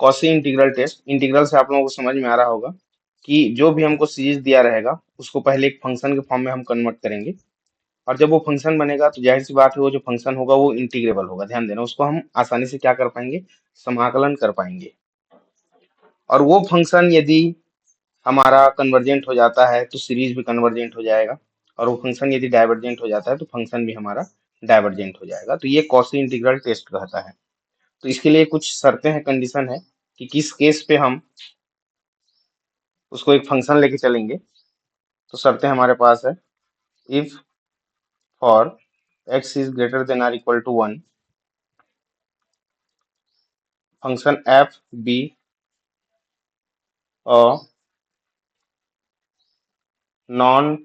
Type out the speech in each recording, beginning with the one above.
Cauchy integral test. Integral से आप लोगों को समझ में आ रहा होगा कि जो भी हमको सीरीज दिया रहेगा उसको पहले एक फंक्शन के फॉर्म में हम कन्वर्ट करेंगे, और जब वो फंक्शन बनेगा तो जाहिर सी बात है वो जो फंक्शन होगा वो इंटीग्रेबल होगा। ध्यान देना, उसको हम आसानी से क्या कर पाएंगे, समाकलन कर पाएंगे। और वो फंक्शन यदि हमारा कन्वर्जेंट हो जाता है तो सीरीज भी कन्वर्जेंट हो जाएगा, और वो फंक्शन यदि डाइवर्जेंट हो जाता है तो फंक्शन भी हमारा डाइवर्जेंट हो जाएगा। तो ये कॉशी इंटीग्रल टेस्ट कहता है। तो इसके लिए कुछ शर्तें हैं, कंडीशन है कि किस केस पे हम उसको एक फंक्शन लेके चलेंगे। तो शर्तें हमारे पास है, if for x is greater than or equal to 1, function f be a non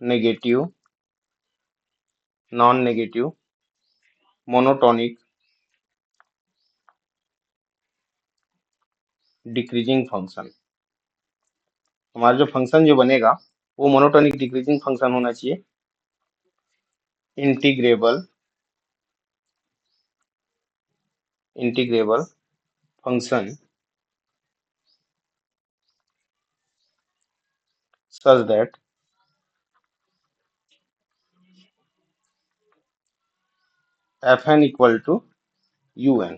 negative monotonic decreasing function. हमारा जो फंक्शन जो बनेगा वो मोनोटोनिक डिक्रीजिंग फंक्शन होना चाहिए, integrable function such that fn equal to un।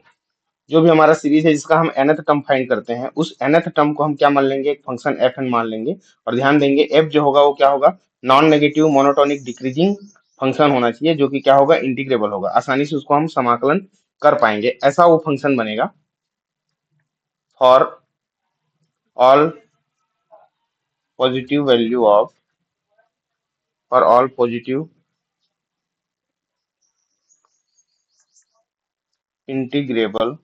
जो भी हमारा सीरीज है जिसका हम nth टर्म फाइंड करते हैं, उस nth टर्म को हम क्या मान लेंगे, एक फंक्शन fn मान लेंगे। और ध्यान देंगे f जो होगा वो क्या होगा, non negative monotonic decreasing function होना चाहिए, जो कि क्या होगा, इंटीग्रेबल होगा। आसानी से उसको हम समाकलन कर पाएंगे, ऐसा वो फंक्शन बनेगा। For all positive value of for all positive integrable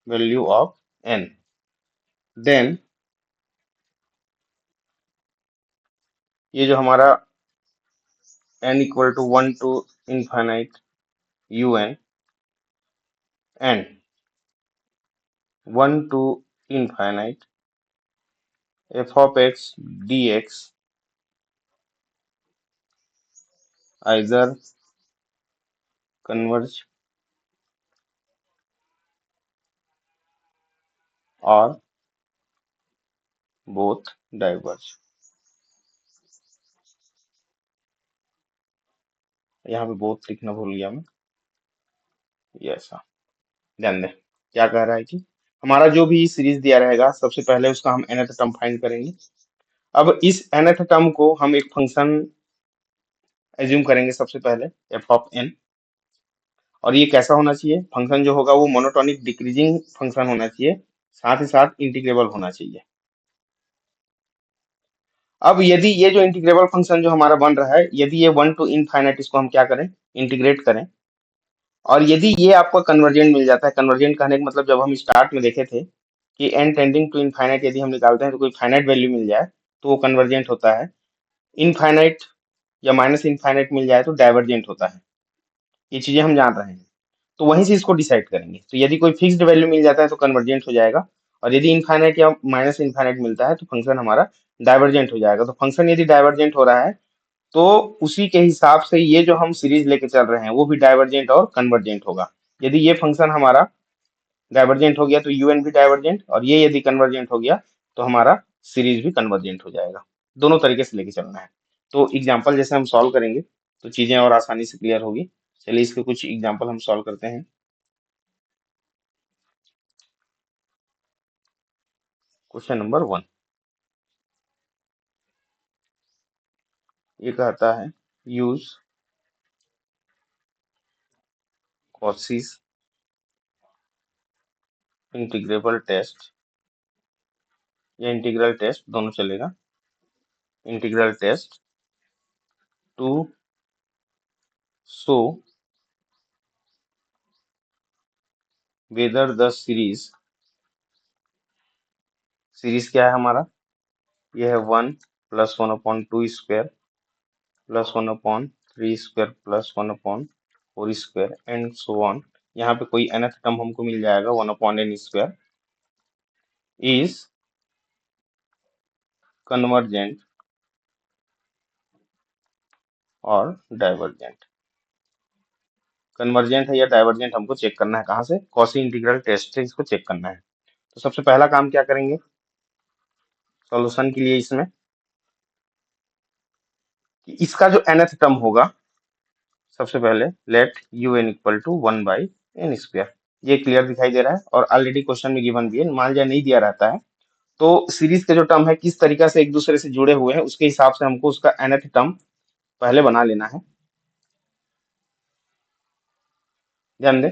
value of n, then ये जो हमारा n equal to 1 to infinite un and 1 to infinite f of x dx either converge or both diverge। यहाँ पे both लिखना भूल गया मैं, ये ऐसा। ध्यान दें क्या कह रहा है कि हमारा जो भी सीरीज दिया रहेगा सबसे पहले उसका हम nth टर्म फाइंड करेंगे। अब इस nth टर्म को हम एक फंक्शन एज्यूम करेंगे सबसे पहले, f ऑफ n। और ये कैसा होना चाहिए, फंक्शन जो होगा वो मोनोटोनिक डिक्रीजिंग फंक्शन होना चाहिए, साथ ही साथ इंटीग्रेबल होना चाहिए। अब यदि ये जो इंटीग्रेबल फंक्शन जो हमारा बन रहा है, यदि ये 1 टू इनफाइनाइट इसको हम क्या करें, इंटीग्रेट करें, और यदि ये आपका कन्वर्जेंट मिल जाता है, कन्वर्जेंट कहने का मतलब जब हम स्टार्ट में देखे थे कि n टेंडिंग टू इनफाइनाइट यदि हम निकालते हैं तो कोई फाइनाइट वैल्यू मिल जाए तो वो कन्वर्जेंट होता है, इनफाइनाइट या माइनस इनफाइनाइट मिल जाए तो डाइवर्जेंट होता है। ये चीजें हम जान रहे हैं, तो वहीं से इसको डिसाइड करेंगे। तो यदि कोई फिक्स्ड वैल्यू मिल जाता है तो कन्वर्जेंट हो जाएगा, और यदि इनफाइनाइट या माइनस इनफाइनाइट मिलता है तो फंक्शन हमारा डाइवर्जेंट हो जाएगा। तो फंक्शन यदि डाइवर्जेंट हो रहा है तो उसी के हिसाब से ये जो हम सीरीज लेके चल रहे हैं वो भी डाइवर्जेंट और कन्वर्जेंट होगा। यदि ये फंक्शन हमारा डाइवर्जेंट हो गया तो यूएन भी डाइवर्जेंट, और ये यदि कन्वर्जेंट हो गया तो हमारा सीरीज भी कन्वर्जेंट हो जाएगा। दोनों तरीके से लेके चलना है। तो एग्जाम्पल जैसे हम सॉल्व करेंगे तो चीजें और आसानी से क्लियर होगी। चलिए इसके कुछ एग्जाम्पल हम सॉल्व करते हैं। क्वेश्चन नंबर 1 ये कहता है, यूज कॉशीज इंटीग्रेबल टेस्ट, या इंटीग्रल टेस्ट दोनों चलेगा, integral test to show whether the series, series क्या है हमारा, ये है 1 plus 1/2 square plus 1/3 square plus 1/4 square and so on. यहाँ पे कोई nth टर्म हमको मिल जाएगा 1/n स्क्वायर, इज कन्वर्जेंट और डाइवर्जेंट। कन्वर्जेंट है या डाइवर्जेंट हमको चेक करना है। कहाँ से? कॉसी इंटीग्रल टेस्ट से इसको चेक करना है। तो सबसे पहला काम क्या करेंगे सॉल्यूशन के लिए इसमें, कि इसका जो nth टर्म होगा, सबसे पहले let u n equal to 1/n²। ये क्लियर दिखाई दे रहा है और ऑलरेडी क्वेश्चन में गिवन भी है। मान लिया नहीं दिया रहता है तो सीरीज के जो टर्म है किस तरीका से एक दूसरे से जुड़े हुए हैं उसके हिसाब से हमको उसका nth टर्म पहले बना लेना है। ध्यान दें,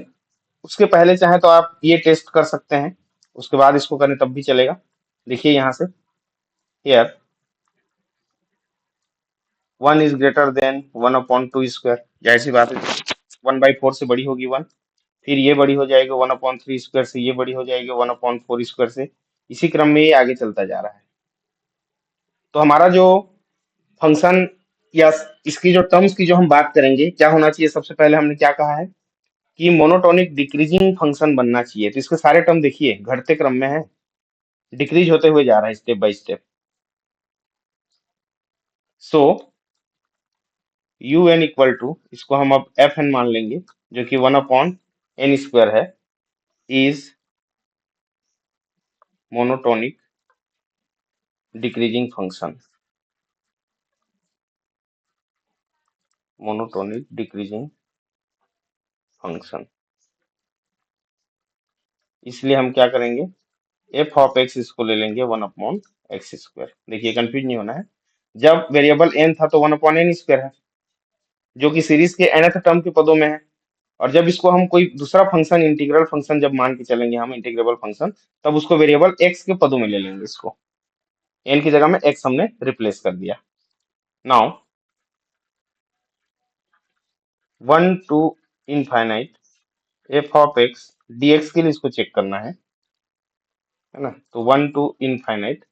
उसके पहले चाहे तो आप ये टेस्ट कर सकते हैं, उसके बाद इसको करें तब भी चलेगा। देखिए यहाँ से, हियर 1 इज ग्रेटर देन 1/2²। जाहिर सी बात है 1/4 से बड़ी होगी 1, फिर ये बड़ी हो जाएगी 1/3² से, ये बड़ी हो जाएगी 1/4² से। इसी क्रम में ये आगे चलता जा रहा है। तो हमारा जो फंक्शन या इसकी जो टर्म्स की जो हम बात करेंगे, क्या होना चाहिए? सबसे पहले हमने क्या कहा है कि मोनोटोनिक डिक्रीजिंग फंक्शन बनना चाहिए। तो इसके सारे टर्म देखिए घटते क्रम में है, डिक्रीज होते हुए जा रहा है step by step. So u n equal to, इसको हम अब एफ एन मान लेंगे, जो कि 1/n² है, is monotonic decreasing function. Monotonic decreasing function. इसलिए हम क्या करेंगे, एफ ऑफ एक्स इसको ले लेंगे 1/x²। देखिए कंफ्यूज नहीं होना है, जब वेरिएबल एन था तो 1/n² है, जो कि सीरीज के nth टर्म के पदों में है। और जब इसको हम कोई दूसरा फंक्शन, इंटीग्रल फंक्शन जब मान के चलेंगे हम, इंटीग्रेबल फंक्शन, तब उसको वेरिएबल एक्स के पदों में ले लेंगे। इसको एन की जगह में एक्स हमने रिप्लेस कर दिया। Now 1 to infinite f of x dx के लिए इसको चेक करना है ना। तो 1 to infinite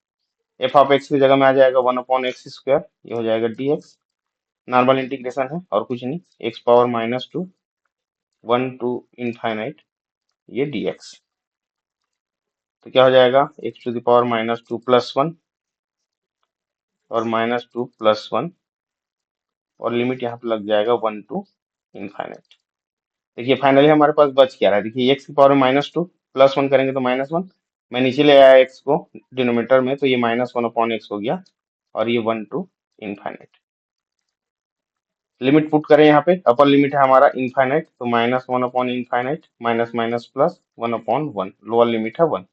f of x की जगह में आ जाएगा 1/x², ये हो जाएगा dx। नॉर्मल इंटीग्रेशन है और कुछ नहीं, x⁻², 1 टू इनफाइनाइट ये dx। तो क्या हो जाएगा, x⁻² +1 और -2 +1, और लिमिट यहाँ पे लग जाएगा 1 टू इनफाइनाइट। देखिए फाइनली हमारे पास बच क्या रहा है, देखिए x⁻² +1 करेंगे तो -1, मैं नीचे ले आया x को डिनोमिनेटर में, तो ये -1/x हो गया, और ये 1 टू इनफाइनाइट। लिमिट पुट करें यहाँ पे, अपर लिमिट है हमारा इनफाइनाइट, तो -1/इनफाइनाइट minus minus plus 1/1, lower limit है 1,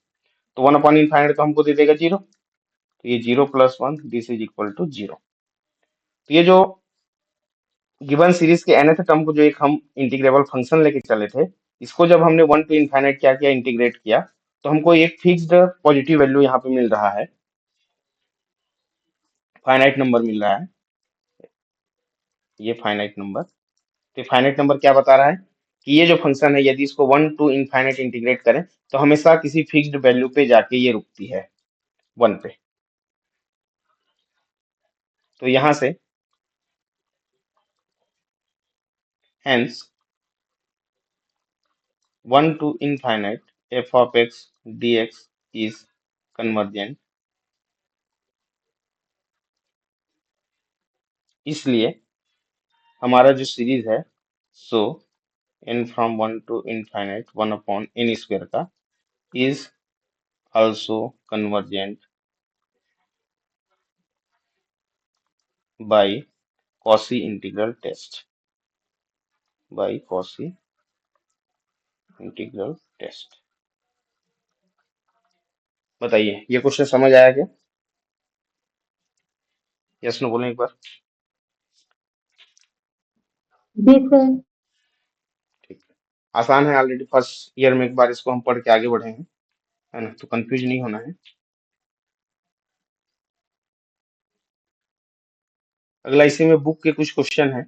तो 1/इनफाइनाइट तो हमको दे देगा 0, तो ये 0 + 1 दिस इज इक्वल टू 0। तो ये जो गिवन सीरीज के nth टर्म को जो एक हम इंटीग्रेबल फंक्शन लेके चले थे, इसको जब हमने 1 टू इनफाइनाइट क्या किया, इंटीग्रेट किया, तो हमको एक फिक्स्ड पॉजिटिव वैल्यू यहाँ पे मिल रहा है, फाइनाइट नंबर मिल रहा है, ये फाइनाइट नंबर। तो फाइनाइट नंबर क्या बता रहा है कि ये जो फंक्शन है, यदि इसको 1 टू इनफाइनाइट इंटीग्रेट करें तो हमेशा किसी फिक्स्ड वैल्यू पे जाके ये रुकती है 1 पे। तो यहां से hence 1 to infinite f of x dx is convergent. इसलिए हमारा जो सीरीज है, so n from 1 to infinite 1/n² का is also convergent by Cauchy integral test, by Cauchy integral test। बताइए ये क्वेश्चन समझ आया क्या? यस नो बोलें एक बार। जी सर। ठीक है, आसान है, ऑलरेडी फर्स्ट ईयर में एक बार इसको हम पढ़ के आगे बढ़े हैं, है ना, तो कंफ्यूज नहीं होना है। अगला इसी में बुक के कुछ क्वेश्चन है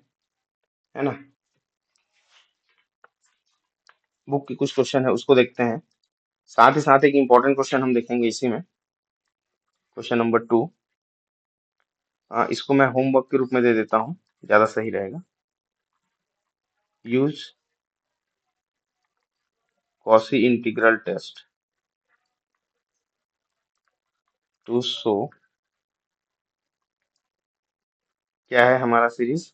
ना, बुक के कुछ क्वेश्चन है उसको देखते हैं। साथ ही साथ एक इंपॉर्टेंट क्वेश्चन हम देखेंगे इसी में, क्वेश्चन नंबर 2। इसको मैं होमवर्क के रूप में दे देता हूँ, ज्यादा सही रहेगा। Use Cauchy integral test to show, क्या है हमारा series,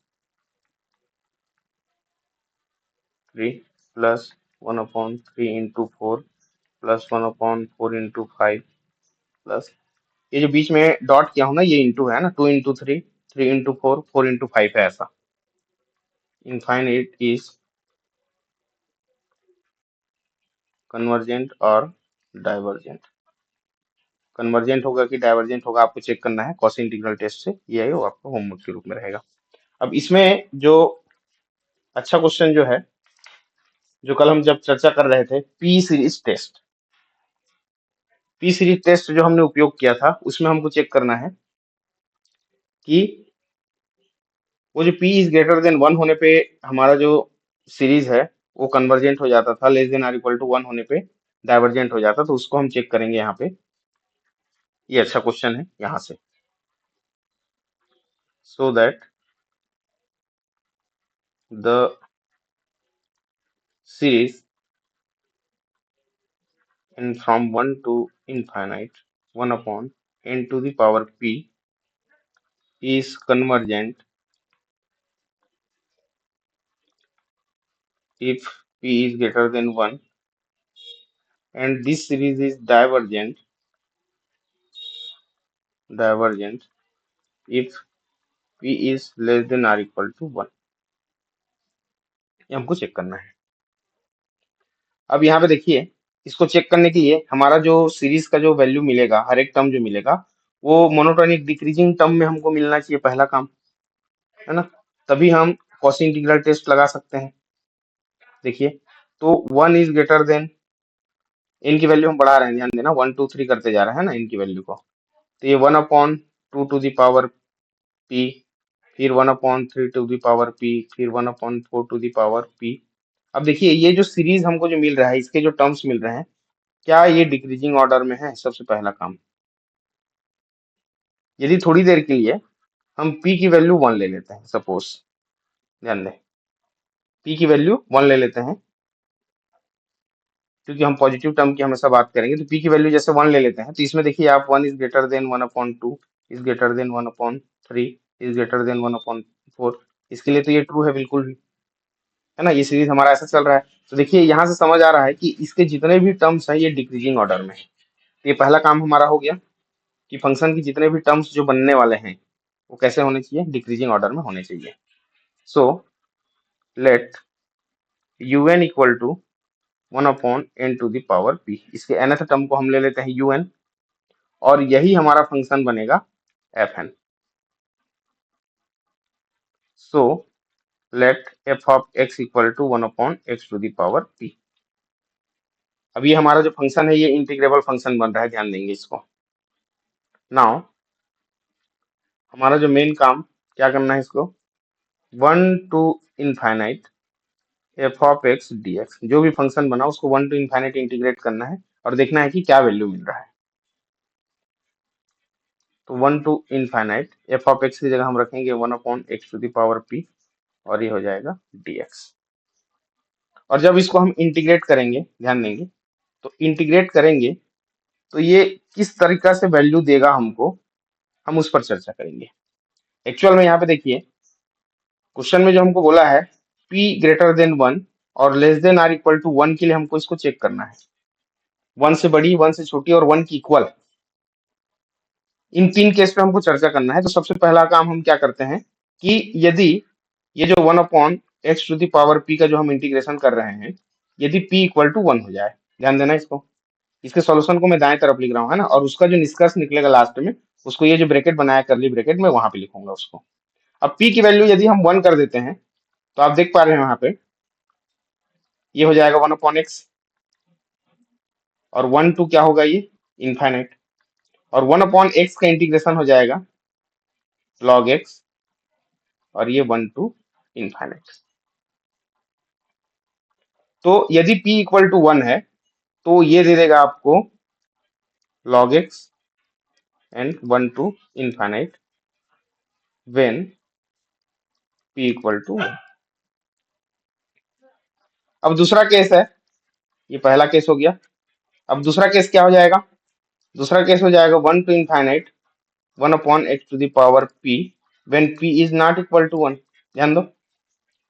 3 plus 1/3 into 4 plus 1/4 into 5 plus ये जो बीच में डॉट किया हूं ना, ये इंटू है ना, 2 इंटू 3, 3 इंटू 4, 4 इंटू 5 है ऐसा। इनफाइनाइट इज कन्वर्जेंट और डाइवर्जेंट। कन्वर्जेंट होगा कि डाइवर्जेंट होगा आपको चेक करना है कॉस इंटीग्रल टेस्ट से, ये है वो आपको होमवर्क के रूप में रहेगा। अब इसमें जो अच्छा क्वेश्चन जो है, जो कल हम जब चर्चा कर रहे थे, पी सीरीज टेस्ट जो हमने उपयोग किया था, उसमें हमको चेक करना है कि वो जो p इज ग्रेटर देन 1 होने पे हमारा जो सीरीज है वो कन्वर्जेंट हो जाता था, less than or equal to 1 होने पे डाइवर्जेंट हो जाता, तो उसको हम चेक करेंगे यहाँ पे। ये अच्छा क्वेश्चन है यहाँ से। So that the series in from 1 to infinite 1/n to the power p is convergent if p is greater than 1, and this series is divergent if p is less than or equal to 1। ये हमको check करना है। अब यहाँ पे देखिए, इसको check करने के लिए हमारा जो सीरीज का जो वैल्यू मिलेगा, हर एक टर्म जो मिलेगा वो मोनोटोनिक डिक्रीजिंग टर्म में हमको मिलना चाहिए, पहला काम है ना, तभी हम कॉस इंटीग्रल टेस्ट लगा सकते हैं। देखिए, तो 1 इज ग्रेटर देन, इनकी वैल्यू हम बढ़ा रहे हैं, ध्यान देना, 1 2 3 करते जा रहे हैं ना इनकी वैल्यू को, तो ये 1/2 टू द पावर p, फिर 1/3 टू द पावर p, फिर 1/4 टू द पावर p। अब देखिए, ये जो सीरीज हमको जो मिल रहा है, इसके जो टर्म्स मिल रहे हैं, क्या ये डिक्रीजिंग ऑर्डर में है? सबसे पहला काम, यदि थोड़ी देर के लिए हम p की वैल्यू 1 ले लेते हैं, सपोज, ध्यान दें, p की वैल्यू 1 ले लेते हैं, क्योंकि हम पॉजिटिव टर्म की हमेशा बात करेंगे, तो p की वैल्यू जैसे 1 ले लेते हैं, तो इसमें देखिए आप 1 is greater then 1/2, is greater then 1/3, is greater then 1/4, इसके लिए तो ये ट्रू है बिल्कुल भी, है ना, ये सीरीज हमारा ऐसा चल रहा है। तो देखिए यहाँ से समझ आ रहा है कि इसके जितने भी टर्म्स हैं ये डिक्रीजिंग ऑर्डर में है। तो ये पहला काम हमारा हो गया कि फंक्शन की जितने भी टर्म्स जो बनने वाले हैं वो कैसे होने चाहिए? डिक्रीजिंग ऑर्डर में होने चाहिए। So let un equal to 1/n to the power p, इसके nth टर्म को हम ले लेते हैं un, और यही हमारा फंक्शन बनेगा fn। So let f of x equal to 1/x to the power p। अब ये हमारा जो फंक्शन है ये इंटीग्रेबल फंक्शन बन रहा है, ध्यान देंगे इसको। नाउ हमारा जो मेन काम क्या करना है, इसको 1 to infinite f of x d x, जो भी फंक्शन बना उसको 1 टू इनफाइनाइट इंटीग्रेट करना है और देखना है कि क्या वैल्यू मिल रहा है। तो 1 to infinite f of x की जगह हम रखेंगे 1/x to the power p, और ये हो जाएगा dx। और जब इसको हम इंटीग्रेट करेंगे, ध्यान देंगे, तो इंटीग्रेट करेंगे तो ये किस तरीका से वैल्यू देगा हमको, हम उस पर चर्चा करेंगे। एक्चुअल में यहाँ पे देखिए, क्वेश्चन में जो हमको बोला है p ग्रेटर देन 1 और less than or equal to 1 के लिए हमको इसको चेक करना है, 1 से बड़ी, 1 से छोटी और 1 की इक्वल, इन तीन केस पे हमको चर्चा करना है। तो सबसे पहला काम हम क्या करते हैं कि यदि ये जो 1/x to the power p का जो हम इंटीग्रेशन कर रहे हैं, यदि p इक्वल टू 1 हो जाए, ध्यान देना इसको, इसके सॉल्यूशन को मैं दाएं तरफ लिख रहा हूँ, है ना, और उसका जो निष्कर्ष निकलेगा लास्ट में, उसको ये जो ब्रैकेट बनाया करली ब्रैकेट में वहां पे लिखूंगा उसको। अब p की वैल्यू यदि हम 1 कर देते हैं, तो आप देख पा रहे हैं वहां पे ये हो जाएगा 1/x, और 1 टू क्या होगा, ये इनफाइनाइट, और 1/x का इंटीग्रेशन हो जाएगा log x, और ये 1 टू इनफाइनाइट। तो यदि p इक्वल टू 1 है तो ये दे देगा आपको log x and 1 to infinite when p equal to 1। अब दूसरा केस है, ये पहला केस हो गया। अब दूसरा केस क्या हो जाएगा? दूसरा केस हो जाएगा 1 to infinite 1/x to the power p when p is not equal to 1। ध्यान दो,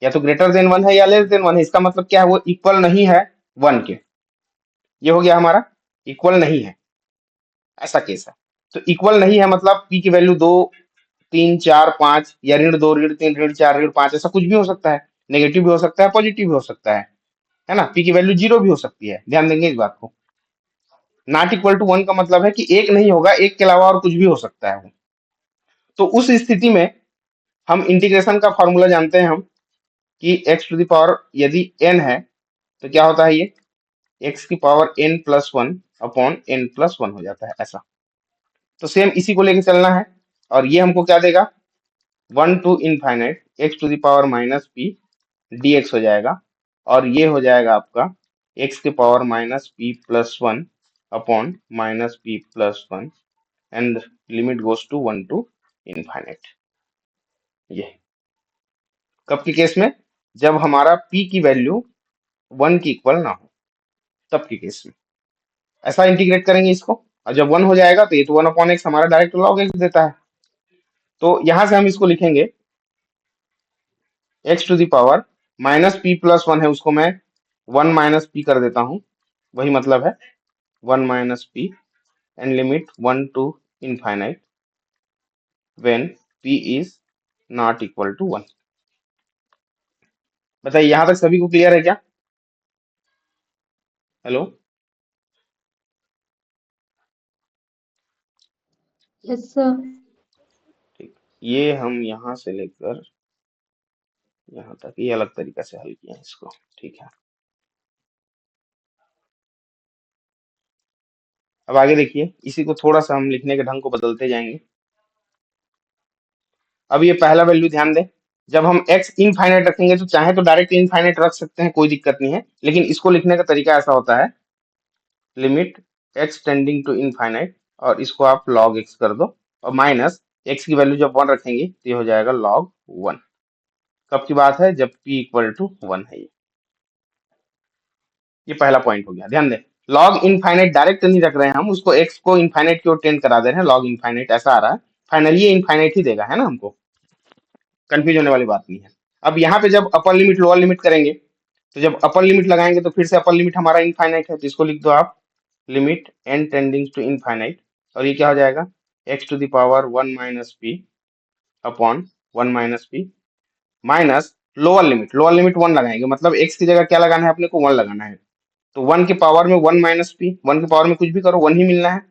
या तो ग्रेटर देन 1 है या लेस देन 1 है। इसका मतलब क्या है, वो इक्वल नहीं है 1 के। ये हो गया हमारा इक्वल नहीं है, ऐसा केस है। तो इक्वल नहीं है मतलब p की वैल्यू 2, 3, 4, 5 या -2, -3, -4, -5 ऐसा कुछ भी हो सकता है। नेगेटिव भी हो सकता है, पॉजिटिव भी हो सकता है ना। p की वैल्यू 0 भी हो सकती है, ध्यान देंगे इस बात को। नॉट इक्वल टू 1 का मतलब है कि एक नहीं होगा, एक के अलावा और कुछ भी हो सकता है वो। तो उस स्थिति में हम इंटीग्रेशन का फॉर्मूला जानते हैं हम, कि x टू द पावर यदि n है तो क्या होता है, ये x की पावर n+1 अपॉन n+1 हो जाता है ऐसा। तो सेम इसी को लेके चलना है, और ये हमको क्या देगा, 1 to infinite x to the power -p dx हो जाएगा, और ये हो जाएगा आपका x की power -p+1 upon -p+1 and limit goes to 1 to infinite. ये कब के केस में, जब हमारा p की वैल्यू 1 की इक्वल ना हो, तब के केस में ऐसा इंटीग्रेट करेंगे इसको। और जब 1 हो जाएगा तो ये तो 1/x हमारा डायरेक्ट log x देता है। तो यहां से हम इसको लिखेंगे x to the power -p+1 है, उसको मैं 1 - p कर देता हूं, वही मतलब है 1 - p and limit 1 to infinite when p is not equal to 1। बताइए यहां तक सभी को क्लियर है क्या? Hello, yes sir. ठीक। ये हम यहां से लेकर यहाँ तक ये अलग तरीका से हल किया है इसको, ठीक है। अब आगे देखिए, इसी को थोड़ा सा हम लिखने के ढंग को बदलते जाएंगे। अब ये पहला वैल्यू ध्यान दें, जब हम x इनफाइनाइट रखेंगे तो चाहे तो डायरेक्ट इनफाइनाइट रख सकते हैं, कोई दिक्कत नहीं है, लेकिन इसको लिखने का तरीका ऐसा होता है, limit x tending to infinite, और इसको आप log x कर दो, और माइनस x की वैल्यू जब 1 रखेंगे तो ये हो जाएगा log 1। कब की बात है, जब p इक्वल टू 1 है। ये पहला पॉइंट हो गया, ध्यान दें। लॉग इनफाइनाइट डायरेक्ट नहीं रख रहे हैं हम, उसको x को इनफाइनाइट की ओर टेंड करा दे रहे हैं, लॉग इनफाइनाइट ऐसा आ रहा है। फाइनली ये इनफाइनाइट ही देगा, है ना, हमको कंफ्यूज होने वाली बात नहीं है। अब यहाँ पे जब अपर लिमिट लोअर लिमिट करेंगे, तो जब अपर लिमिट लगाएंगे तो फिर से अपर लिमिट हमारा इनफाइनाइट है, तो इसको लिख दो आप limit n tending to infinite, और ये क्या हो जाएगा, x to the power 1 - p upon 1 - p minus lower limit 1 लगाएंगे, मतलब x की जगह क्या लगाना है अपने को, 1 लगाना है। तो 1 के पावर में 1 - p, 1 के पावर में कुछ भी करो 1 ही मिलना है,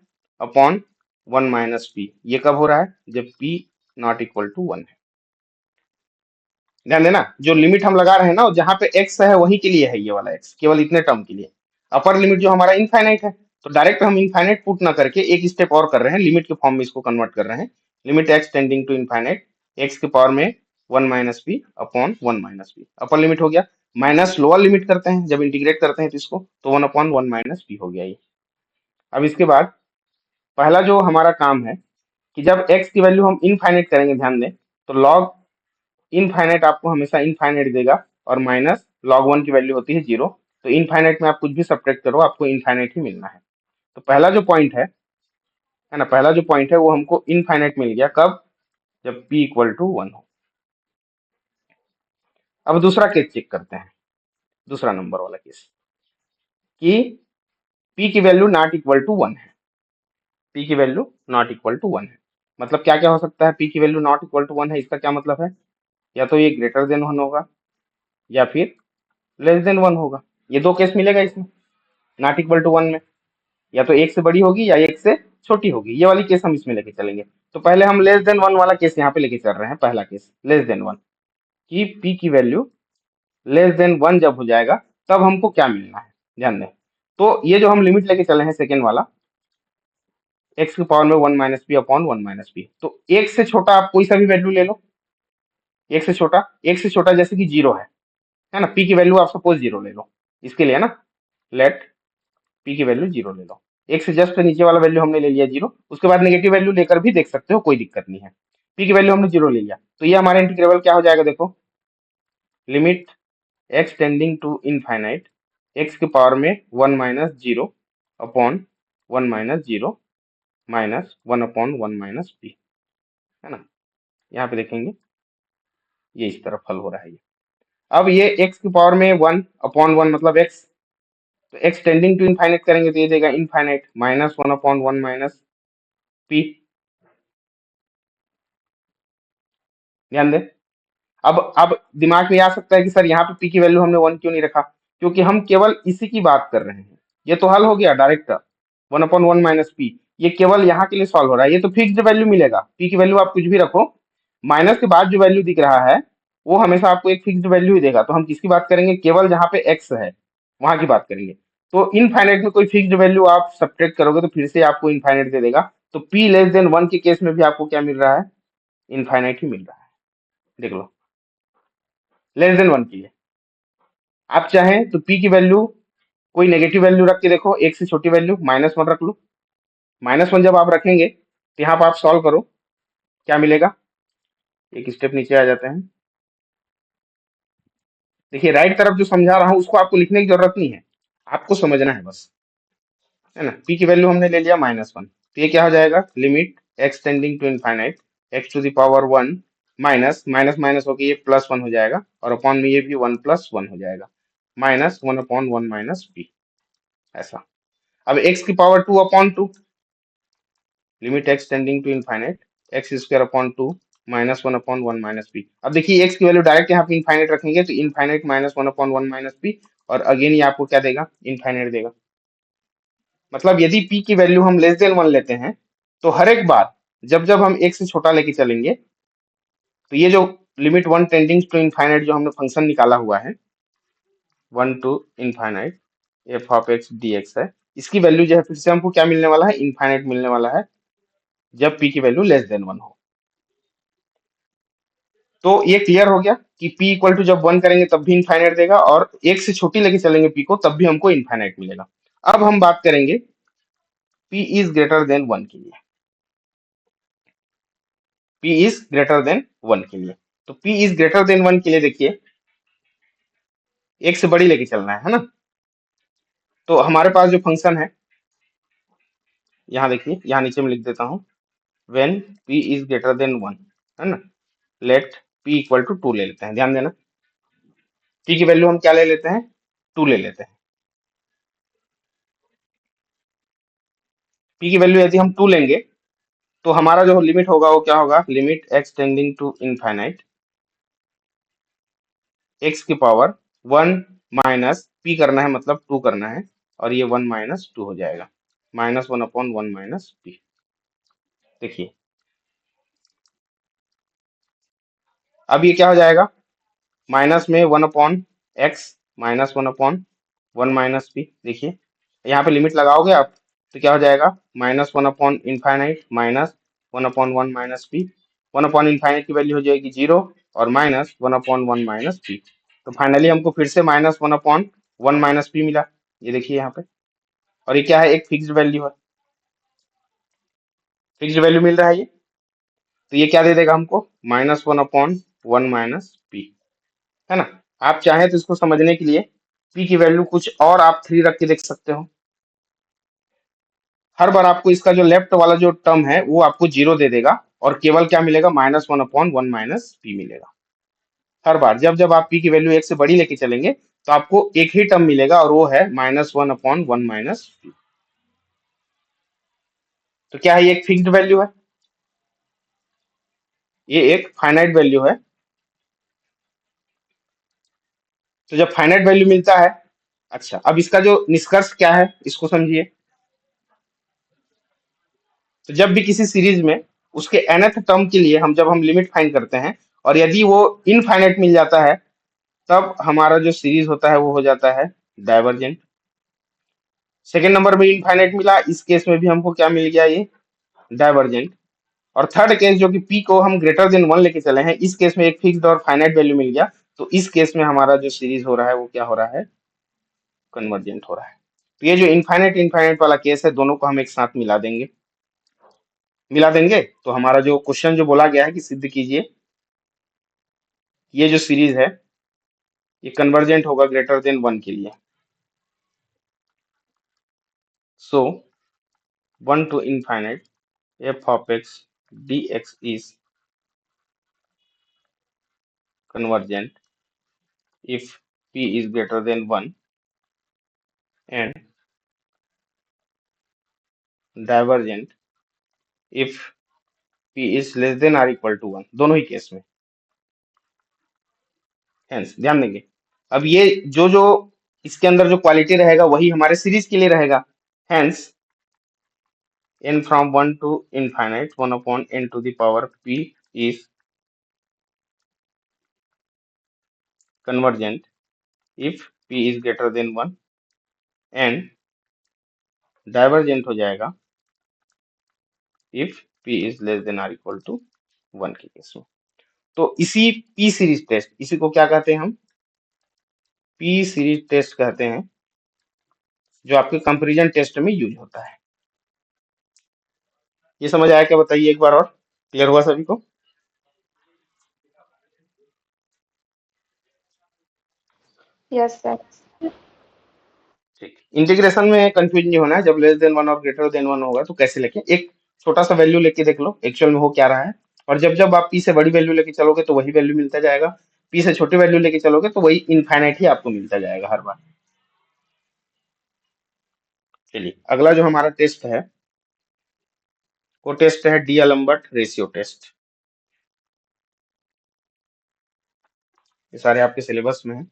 अपॉन 1 - p। ये कब हो रहा है, जब p नॉट इक्वल टू 1 है। ध्यान देना, जो लिमिट हम लगा रहे हैं ना, जहां पे x है वही के लिए है, ये वाला x केवल इतने टर्म के लिए। अपर लिमिट जो हमारा इनफाइनाइट है, तो डायरेक्ट हम इनफाइनाइट पुट ना करके एक स्टेप और कर रहे हैं, लिमिट के फॉर्म में इसको कन्वर्ट कर रहे हैं। Limit x tending to infinite x के पावर में 1 - p upon 1 - p, upper limit हो गया। माइनस लोअर लिमिट करते हैं, जब इंटीग्रेट करते हैं तो इसको, तो 1/1 - p हो गया ये। अब इसके बाद पहला जो हमारा काम है, कि जब x की वैल्यू हम इनफाइनाइट करेंगे, ध्यान दें, तो लॉग इनफाइनाइट आपको हमेशा इनफाइनाइट देगा, और माइनस log 1 की वैल्यू होती है 0। तो इनफाइनाइट में आप कुछ भी सब्ट्रैक्ट करो, आपको इनफाइनाइट ही मिलना है। तो पहला जो पॉइंट है ना, पहला जो पॉइंट है वो हमको इनफाइनाइट मिल गया, कब, जब p इक्वल टू 1 हो। अब दूसरा केस चेक करते हैं, दूसरा नंबर वाला केस, कि p की वैल्यू नॉट इक्वल टू 1 है। p की वैल्यू नॉट इक्वल टू 1 है, मतलब क्या क्या हो सकता है, p की वैल्यू नॉट इक्वल टू 1 है, इसका क्या मतलब है, या तो ये ग्रेटर देन 1 होगा, या फिर लेस देन 1 होगा। ये दो केस मिलेगा इसमें, नॉट इक्वल टू 1 में, या तो एक से बड़ी होगी या एक से छोटी होगी। ये वाली केस हम इसमें लेके चलेंगे। तो पहले हम लेस देन 1 वाला केस यहाँ पे लेके चल रहे हैं, पहला केस लेस देन 1, कि p की वैल्यू लेस देन 1 जब हो जाएगा, तब हमको क्या मिलना है, ध्यान दें। तो ये जो हम लिमिट लेके चले हैं सेकेंड वाला, x की पावर में 1 - p अपॉन 1 - p, तो एक से छोटा आप कोई सा भी वैल्यू ले लो, एक से छोटा जैसे कि 0 है ना, p की वैल्यू आप सपोज 0 ले लो, इसके लिए है ना, लेट p की वैल्यू 0 ले लो। एक से जस्ट नीचे वाला वैल्यू हमने ले लिया 0, उसके बाद नेगेटिव वैल्यू लेकर भी देख सकते हो, कोई दिक्कत नहीं है। p की वैल्यू हमने 0 ले लिया, तो ये हमारा इंटीग्रेबल क्या हो जाएगा, देखो, limit x tending to infinite x की पावर में 1 - 0 अपॉन 1 - 0 माइनस 1/1 - p, है ना। यहाँ पे देखेंगे ये इस तरफ हल हो रहा है ये। अब ये x की पावर में 1/1 मतलब x, तो x टेंडिंग टू इनफाइनाइट करेंगे तो ये देगा इनफाइनाइट -1/1 माइनस p। ध्यान दें। अब दिमाग में आ सकता है कि सर यहाँ पे p की वैल्यू हमने 1 क्यों नहीं रखा, क्योंकि हम केवल इसी की बात कर रहे हैं। ये तो हल हो गया डायरेक्ट 1/1 माइनस p, ये केवल यहाँ के लिए सॉल्व हो रहा है। ये तो फिक्स्ड वैल्यू मिलेगा, p की वैल्यू आप कुछ भी रखो, माइनस के बाद जो वैल्यू दिख रहा है वो हमेशा आपको एक फिक्स्ड वैल्यू ही देगा। तो हम किसकी बात करेंगे, केवल जहाँ पे x है वहां की बात करेंगे। तो इनफाइनाइट में कोई फिक्स्ड वैल्यू आप सब्ट्रैक्ट करोगे तो फिर से आपको इनफाइनाइट दे देगा। तो p लेस देन 1 के केस में भी आपको क्या मिल रहा है, इनफाइनाइट ही मिल रहा है। देख लो, लेस देन 1 के लिए आप चाहें तो p की वैल्यू कोई नेगेटिव वैल्यू रख के देखो, एक से छोटी वैल्यू -1 रख लो। -1 जब आप रखेंगे तो यहाँ पर आप सॉल्व करो, क्या मिलेगा, एक स्टेप नीचे आ जाते हैं। देखिए राइट तरफ जो समझा रहा हूँ उसको आपको लिखने की जरूरत नहीं है, आपको समझना है बस, है ना। p की वैल्यू हमने ले लिया -1, तो ये क्या हो जाएगा, limit x tending to infinite x to the power 1 minus minus minus होकर ये +1 हो जाएगा, और अपॉन में ये भी 1+1 हो जाएगा, -1/1 माइनस p, ऐसा। अब x की power 2/2, limit x tending to infinite x square upon 2 -1/1 minus p। अब देखिए x की वैल्यू डायरेक्ट यहाँ पे इनफाइनाइट रखेंगे तो इनफाइनाइट -1/1 माइनस p, और अगेन ये आपको क्या देगा, इनफाइनाइट देगा। मतलब यदि p की वैल्यू हम लेस देन 1 लेते हैं तो हर एक बार जब जब हम x से छोटा लेके चलेंगे तो ये जो लिमिट 1 टेंडिंग टू इनफाइनाइट जो हमने फंक्शन निकाला हुआ है 1 to infinite f of x dx है, इसकी वैल्यू जो है फिर से हमको क्या मिलने वाला है, इनफाइनाइट मिलने वाला है जब p की वैल्यू लेस देन 1 हो। तो ये क्लियर हो गया कि p इक्वल टू जब 1 करेंगे तब भी इनफाइनाइट देगा, और 1 से छोटी लेके चलेंगे p को तब भी हमको इनफाइनाइट मिलेगा। अब हम बात करेंगे p इज ग्रेटर देन 1 के लिए, p इज ग्रेटर देन 1 के लिए। तो p इज ग्रेटर देन 1 के लिए देखिए 1 से बड़ी लेके चलना है ना। तो हमारे पास जो फंक्शन है, यहाँ देखिए, यहाँ नीचे में लिख देता हूँ, when p is greater than 1, है ना, लेट p इक्वल टू 2 ले लेते हैं। ध्यान देना, p की वैल्यू हम क्या ले लेते हैं, 2 ले लेते हैं। p की वैल्यू यदि हम 2 लेंगे तो हमारा जो लिमिट होगा वो क्या होगा, limit x tending to infinite x की पावर 1 माइनस p करना है, मतलब 2 करना है, और ये 1 माइनस 2 हो जाएगा, -1/1 माइनस p। देखिए अब ये क्या हो जाएगा, माइनस में 1/x -1/1 माइनस p। देखिए यहाँ पे लिमिट लगाओगे आप तो क्या हो जाएगा, -1 इनफाइनाइट -1/1 माइनस p, 1 इनफाइनाइट की वैल्यू हो जाएगी 0, और -1/1 माइनस p। तो फाइनली हमको फिर से -1/1 माइनस p मिला, ये देखिए यहाँ पे। और ये क्या है, एक फिक्स्ड वैल्यू है, फिक्स्ड वैल्यू मिल रहा है ये, तो ये क्या दे देगा हमको, -1/1 माइनस p, है ना। आप चाहें तो इसको समझने के लिए p की वैल्यू कुछ और आप 3 रख के देख सकते हो। हर बार आपको इसका जो लेफ्ट वाला जो टर्म है वो आपको 0 दे देगा, और केवल क्या मिलेगा, -1/1 माइनस p मिलेगा। हर बार जब जब आप p की वैल्यू 1 से बड़ी लेके चलेंगे तो आपको एक ही टर्म मिलेगा, और वो है -1/1 माइनस p। तो क्या है, ये एक फिक्स्ड वैल्यू है, ये एक फाइनाइट वैल्यू है। तो जब फाइनाइट वैल्यू मिलता है, अच्छा अब इसका जो निष्कर्ष क्या है इसको समझिए। तो जब भी किसी सीरीज में उसके nth टर्म के लिए हम जब हम लिमिट फाइंड करते हैं और यदि वो इनफाइनाइट मिल जाता है, तब हमारा जो सीरीज होता है वो हो जाता है डाइवर्जेंट। सेकेंड नंबर में इनफाइनाइट मिला, इस केस में भी हमको क्या मिल गया, ये डाइवर्जेंट। और थर्ड केस जो कि p को हम ग्रेटर देन 1 लेके चले हैं, इस केस में एक फिक्स्ड और फाइनाइट वैल्यू मिल गया, तो इस केस में हमारा जो सीरीज हो रहा है वो क्या हो रहा है, कन्वर्जेंट हो रहा है। तो ये जो इनफाइनाइट इनफाइनाइट वाला केस है, दोनों को हम एक साथ मिला देंगे तो हमारा जो क्वेश्चन जो बोला गया है कि सिद्ध कीजिए ये जो सीरीज है ये कन्वर्जेंट होगा ग्रेटर देन 1 के लिए। सो 1 to infinite f of x dx is convergent if p is greater than 1 and divergent if p is less than or equal to 1, दोनों ही केस में। हेंस ध्यान देंगे, अब ये जो जो इसके अंदर जो क्वालिटी रहेगा वही हमारे सीरीज के लिए रहेगा। Hence n from 1 to infinite 1 upon n to the power p is convergent if p is greater than 1 and divergent हो जाएगा if p is less than or equal to 1 के केस में। तो इसी p सीरीज टेस्ट, इसी को क्या कहते हैं हम, p सीरीज टेस्ट कहते हैं, जो आपके कंपैरिजन टेस्ट में यूज होता है। ये समझ आया क्या, बताइए एक बार और, क्लियर हुआ सभी को? Yes sir. ठीक, इंटीग्रेशन में कंफ्यूजन नहीं होना है, जब लेस देन 1 और ग्रेटर देन 1 होगा तो कैसे लेके, एक छोटा सा वैल्यू लेके देख लो एक्चुअल में हो क्या रहा है, और जब जब आप p से बड़ी वैल्यू लेके चलोगे तो वही वैल्यू मिलता जाएगा, p से छोटी वैल्यू लेके चलोगे तो वही इनफाइनाइट ही आपको मिलता जाएगा हर बार। चलिए अगला जो हमारा टेस्ट है वो टेस्ट है डी-एलम्बर्ट रेशियो टेस्ट। ये सारे आपके सिलेबस में है।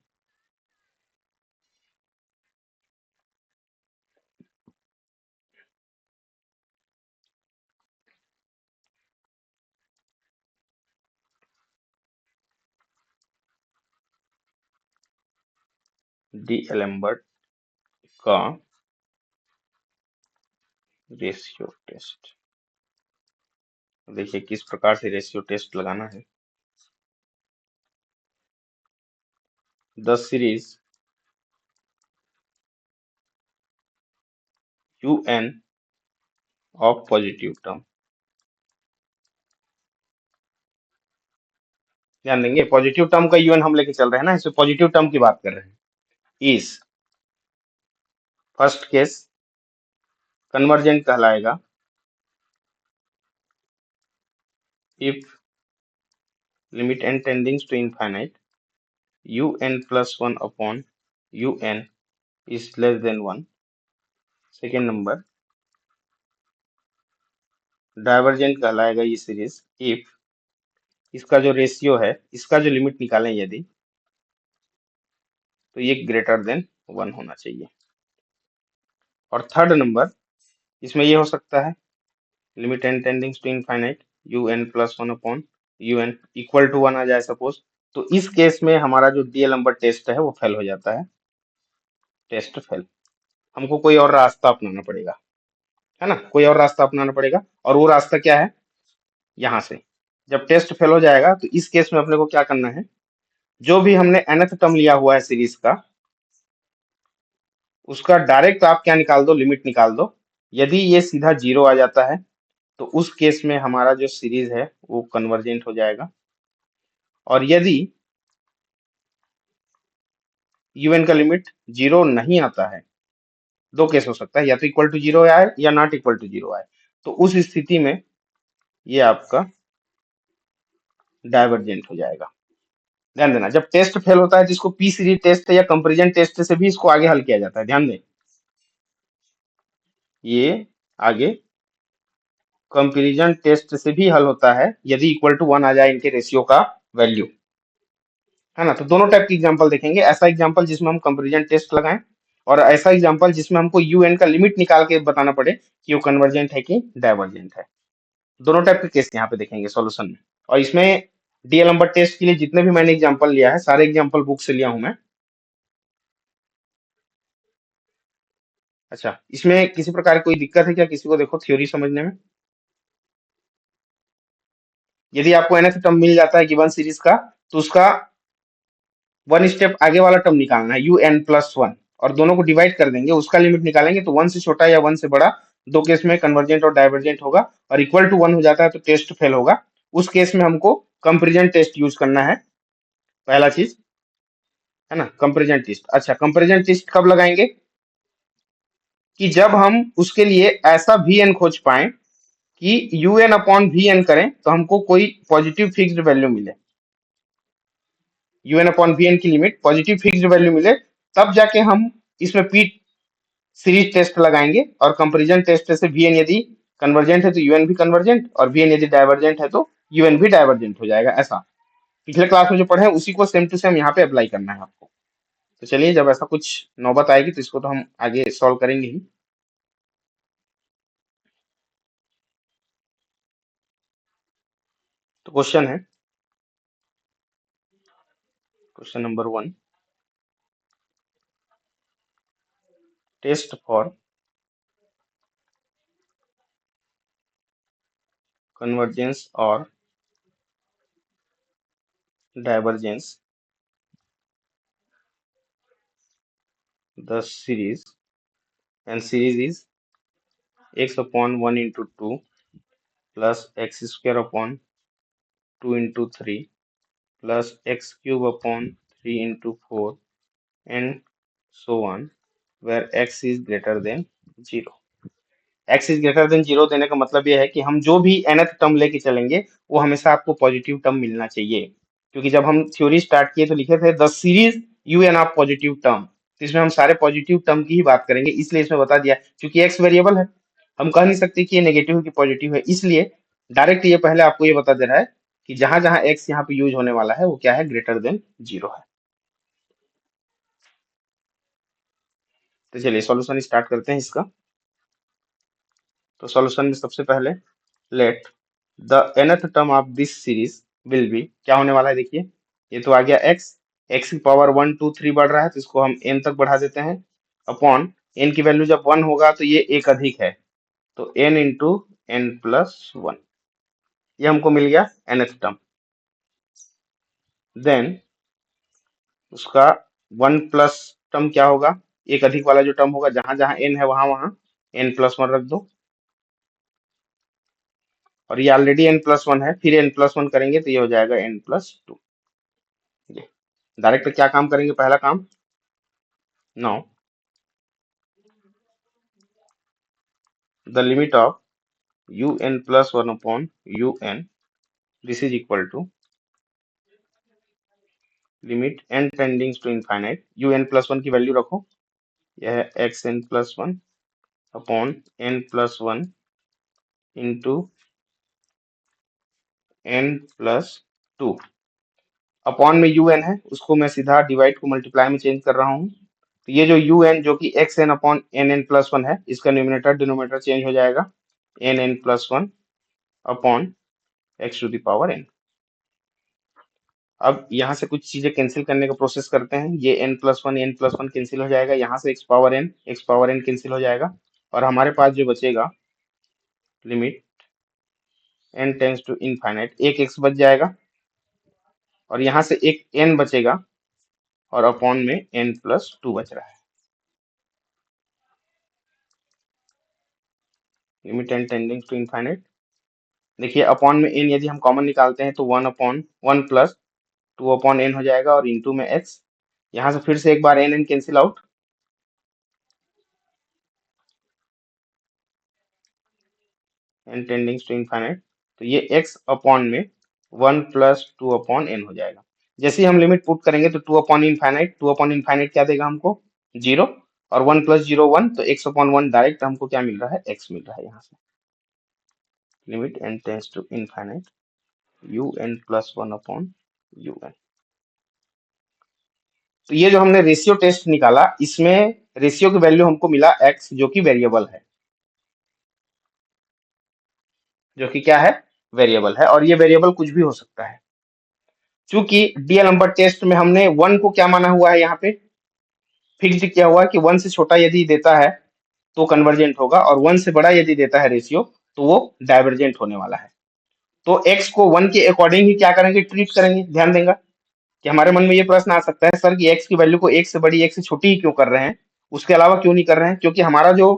डी-एलम्बर्ट का रेशियो टेस्ट, देखिए किस प्रकार से रेशियो टेस्ट लगाना है। The series un of positive term, ध्यान देंगे पॉजिटिव टर्म का un हम लेके चल रहे हैं ना, इसमें पॉजिटिव टर्म की बात कर रहे हैं, इस फर्स्ट केस कन्वर्जेंट कहलाएगा if limit n tending to infinite un plus 1 upon un is less than 1। Second number divergent कहलाएगा ये सीरीज इफ इसका जो रेशियो है, इसका जो लिमिट निकालें यदि, तो ये ग्रेटर देन 1 होना चाहिए। और थर्ड नंबर इसमें ये हो सकता है limit n tending to infinite un plus 1 upon un equal to 1 आ जाए सपोज, तो इस केस में हमारा जो डी-एलम्बर्ट टेस्ट है वो फेल हो जाता है, टेस्ट फेल। हमको कोई और रास्ता अपनाना पड़ेगा, है ना, कोई और रास्ता अपनाना पड़ेगा, और वो रास्ता क्या है, यहाँ से जब टेस्ट फेल हो जाएगा तो इस केस में अपने को क्या करना है, जो भी हमने nth टर्म लिया हुआ है सीरीज का, उसका डायरेक्ट आप क्या निकाल दो, लिमिट निकाल दो। यदि ये सीधा 0 आ जाता है तो उस केस में हमारा जो सीरीज है वो कन्वर्जेंट हो जाएगा, और यदि un का लिमिट 0 नहीं आता है, दो केस हो सकता है, या तो इक्वल टू 0 आए या नॉट इक्वल टू 0 आए, तो उस स्थिति में ये आपका डाइवर्जेंट हो जाएगा। ध्यान देना, जब टेस्ट फेल होता है जिसको पी सीरीज टेस्ट या कंपैरिजन टेस्ट से भी इसको आगे हल किया जाता है, ध्यान दें, ये आगे कंपैरिजन टेस्ट से भी हल होता है यदि इक्वल टू 1 आ जाए इनके रेशियो का वैल्यू, है ना। तो दोनों टाइप की एग्जांपल देखेंगे, ऐसा एग्जांपल जिसमें हम कंपैरिजन टेस्ट लगाएं, और ऐसा एग्जांपल जिसमें हमको un का लिमिट निकाल के बताना पड़े कि वो कन्वर्जेंट है कि डाइवर्जेंट है। दोनों टाइप के केस यहाँ पे देखेंगे सॉल्यूशन में। और इसमें डी-एलम्बर्ट टेस्ट के लिए जितने भी मैंने एग्जांपल लिया है सारे एग्जांपल बुक से लिया हूं मैं। अच्छा, इसमें किसी प्रकार की कोई दिक्कत है क्या, किसी को देखो थ्योरी समझने में? यदि आपको nth टर्म मिल जाता है गिवन सीरीज का, तो उसका वन स्टेप आगे वाला टर्म निकालना है un प्लस 1, और दोनों को डिवाइड कर देंगे, उसका लिमिट निकालेंगे, तो 1 से छोटा या 1 से बड़ा, दो केस में कन्वर्जेंट और डाइवर्जेंट होगा, और इक्वल टू 1 हो जाता है तो टेस्ट फेल होगा। उस केस में हमको कंपैरिजन टेस्ट यूज करना है, पहला चीज, है ना, कंपैरिजन टेस्ट। अच्छा, कंपैरिजन टेस्ट कब लगाएंगे, कि जब हम उसके लिए ऐसा vn खोज पाए कि un अपॉन vn करें तो हमको कोई पॉजिटिव फिक्स्ड वैल्यू मिले, un अपॉन वी एन की लिमिट पॉजिटिव फिक्स्ड वैल्यू मिले, तब जाके हम इसमें पी सीरीज टेस्ट लगाएंगे और कंपैरिजन टेस्ट से वी एन यदि कन्वर्जेंट है तो यूएन भी कन्वर्जेंट, और वी एन यदि डाइवर्जेंट है तो यूएन भी डाइवर्जेंट हो जाएगा। ऐसा पिछले क्लास में जो पढ़े हैं उसी को सेम टू सेम यहाँ पे अप्लाई करना है आपको। तो चलिए, जब ऐसा कुछ नौबत आएगी तो इसको तो हम आगे सॉल्व करेंगे ही। तो क्वेश्चन है, question number 1, test for convergence और divergence the series, and series is x upon 1 into 2 plus x square upon 2 into 3 plus x cube upon 3 into 4 and so on, where x is greater than 0। x is greater than 0 देने का मतलब यह है कि हम जो भी nth term लेके चलेंगे वो हमेशा आपको पॉजिटिव टर्म मिलना चाहिए, क्योंकि जब हम थ्योरी स्टार्ट किए तो लिखे थे the series u n of positive term, तो इसमें हम सारे पॉजिटिव टर्म की ही बात करेंगे, इसलिए इसमें बता दिया। क्योंकि x वेरिएबल है, हम कह नहीं सकते कि ये नेगेटिव है कि पॉजिटिव है, इसलिए डायरेक्ट ये पहले आपको ये बता दे रहा है कि जहां जहां x यहाँ पे यूज होने वाला है वो क्या है, ग्रेटर देन 0 है। तो चलिए सॉल्यूशन स्टार्ट करते हैं इसका। तो सॉल्यूशन में सबसे पहले let the nth term of this series will be, क्या होने वाला है देखिए, ये तो आ गया x, x की पावर 1 2 3 बढ़ रहा है तो इसको हम n तक बढ़ा देते हैं, अपॉन n की वैल्यू जब 1 होगा तो ये एक अधिक है, तो n इंटू n प्लस 1, ये हमको मिल गया nth टर्म। देन उसका 1 प्लस टर्म क्या होगा, एक अधिक वाला जो टर्म होगा, जहां जहां n है वहां वहां n प्लस 1 रख दो, और ये ऑलरेडी n प्लस 1 है, फिर n प्लस 1 करेंगे तो ये हो जाएगा n प्लस 2। डायरेक्ट क्या काम करेंगे, पहला काम, now the limit of un plus 1 upon un, this is equal to limit n tendings to infinite, un plus 1 की वैल्यू रखो, यह है xn plus 1 upon n plus 1 into n plus 2, upon में un है उसको मैं सीधा डिवाइड को मल्टीप्लाई में चेंज कर रहा हूँ, तो ये जो un जो कि xn अपॉन nn प्लस 1 है, इसका न्यूमिनेटर डिनोमिनेटर चेंज हो जाएगा, nn plus 1 upon x to the power n। अब यहाँ से कुछ चीजें कैंसिल करने का प्रोसेस करते हैं, ये n प्लस वन कैंसिल हो जाएगा, यहाँ से x पावर n कैंसिल हो जाएगा, और हमारे पास जो बचेगा limit n tends to infinite, एक x बच जाएगा, और यहाँ से एक n बचेगा, और अपॉन में n प्लस 2 बच रहा है, limit n tending to infinite. देखिए अपॉन में n यदि हम कॉमन निकालते हैं तो 1 अपॉन 1 प्लस 2 अपॉन n हो जाएगा, और इंटू में x, यहाँ से फिर से एक बार n cancel out, n tending to infinite, तो ये x अपॉन में 1 प्लस 2 अपॉन n हो जाएगा। जैसे ही हम लिमिट पुट करेंगे तो 2 अपॉन इनफाइनाइट क्या देगा हमको, 0, और 1 प्लस 0 1, तो x अपॉन 1 डायरेक्ट हमको क्या मिल रहा है, x मिल रहा है यहाँ से, limit n tends to infinite un plus 1 upon un। तो ये जो हमने रेशियो टेस्ट निकाला, इसमें रेशियो की वैल्यू हमको मिला x, जो कि वेरिएबल है, जो कि क्या है, वेरिएबल है, और ये वेरिएबल कुछ भी हो सकता है। चूंकि डीएल नंबर टेस्ट में हमने 1 को क्या माना हुआ है, यहाँ पे फिक्स्ड किया हुआ है कि 1 से छोटा यदि देता है तो कन्वर्जेंट होगा, और 1 से बड़ा यदि देता है रेशियो तो वो डाइवर्जेंट होने वाला है। तो x को 1 के अकॉर्डिंग ही क्या करेंगे, ट्रीट करेंगे। ध्यान देंगे कि हमारे मन में ये प्रश्न आ सकता है, सर कि x की वैल्यू को 1 से बड़ी 1 से छोटी ही क्यों कर रहे हैं, उसके अलावा क्यों नहीं कर रहे हैं, क्योंकि हमारा जो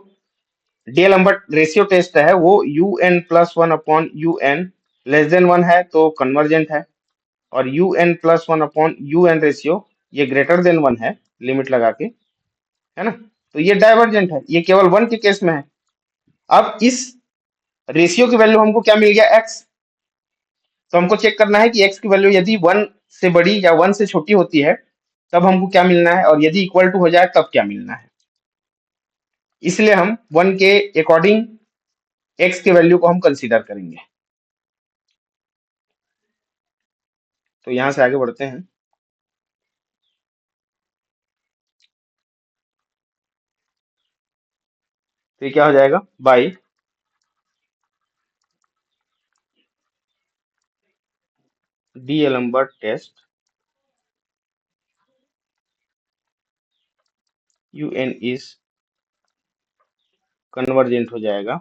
डीएल नंबर रेशियो टेस्ट है वो un plus 1 upon un less than 1 है तो कन्वर्जेंट है, और un plus 1 upon un ratio ये ग्रेटर देन 1 है, लिमिट लगा के, है ना, तो ये डाइवर्जेंट है, ये केवल 1 के केस में है। अब इस रेशियो की वैल्यू हमको क्या मिल गया, x, तो हमको चेक करना है कि x की वैल्यू यदि 1 से बड़ी या 1 से छोटी होती है तब हमको क्या मिलना है, और यदि इक्वल टू हो जाए तब क्या मिलना है। इसलिए हम 1 के अकॉर्डिंग x के वैल्यू को हम कंसीडर करेंगे। तो यहां से आगे बढ़ते हैं। तो ये क्या हो जाएगा, by D'Alembert test UN is convergent हो जाएगा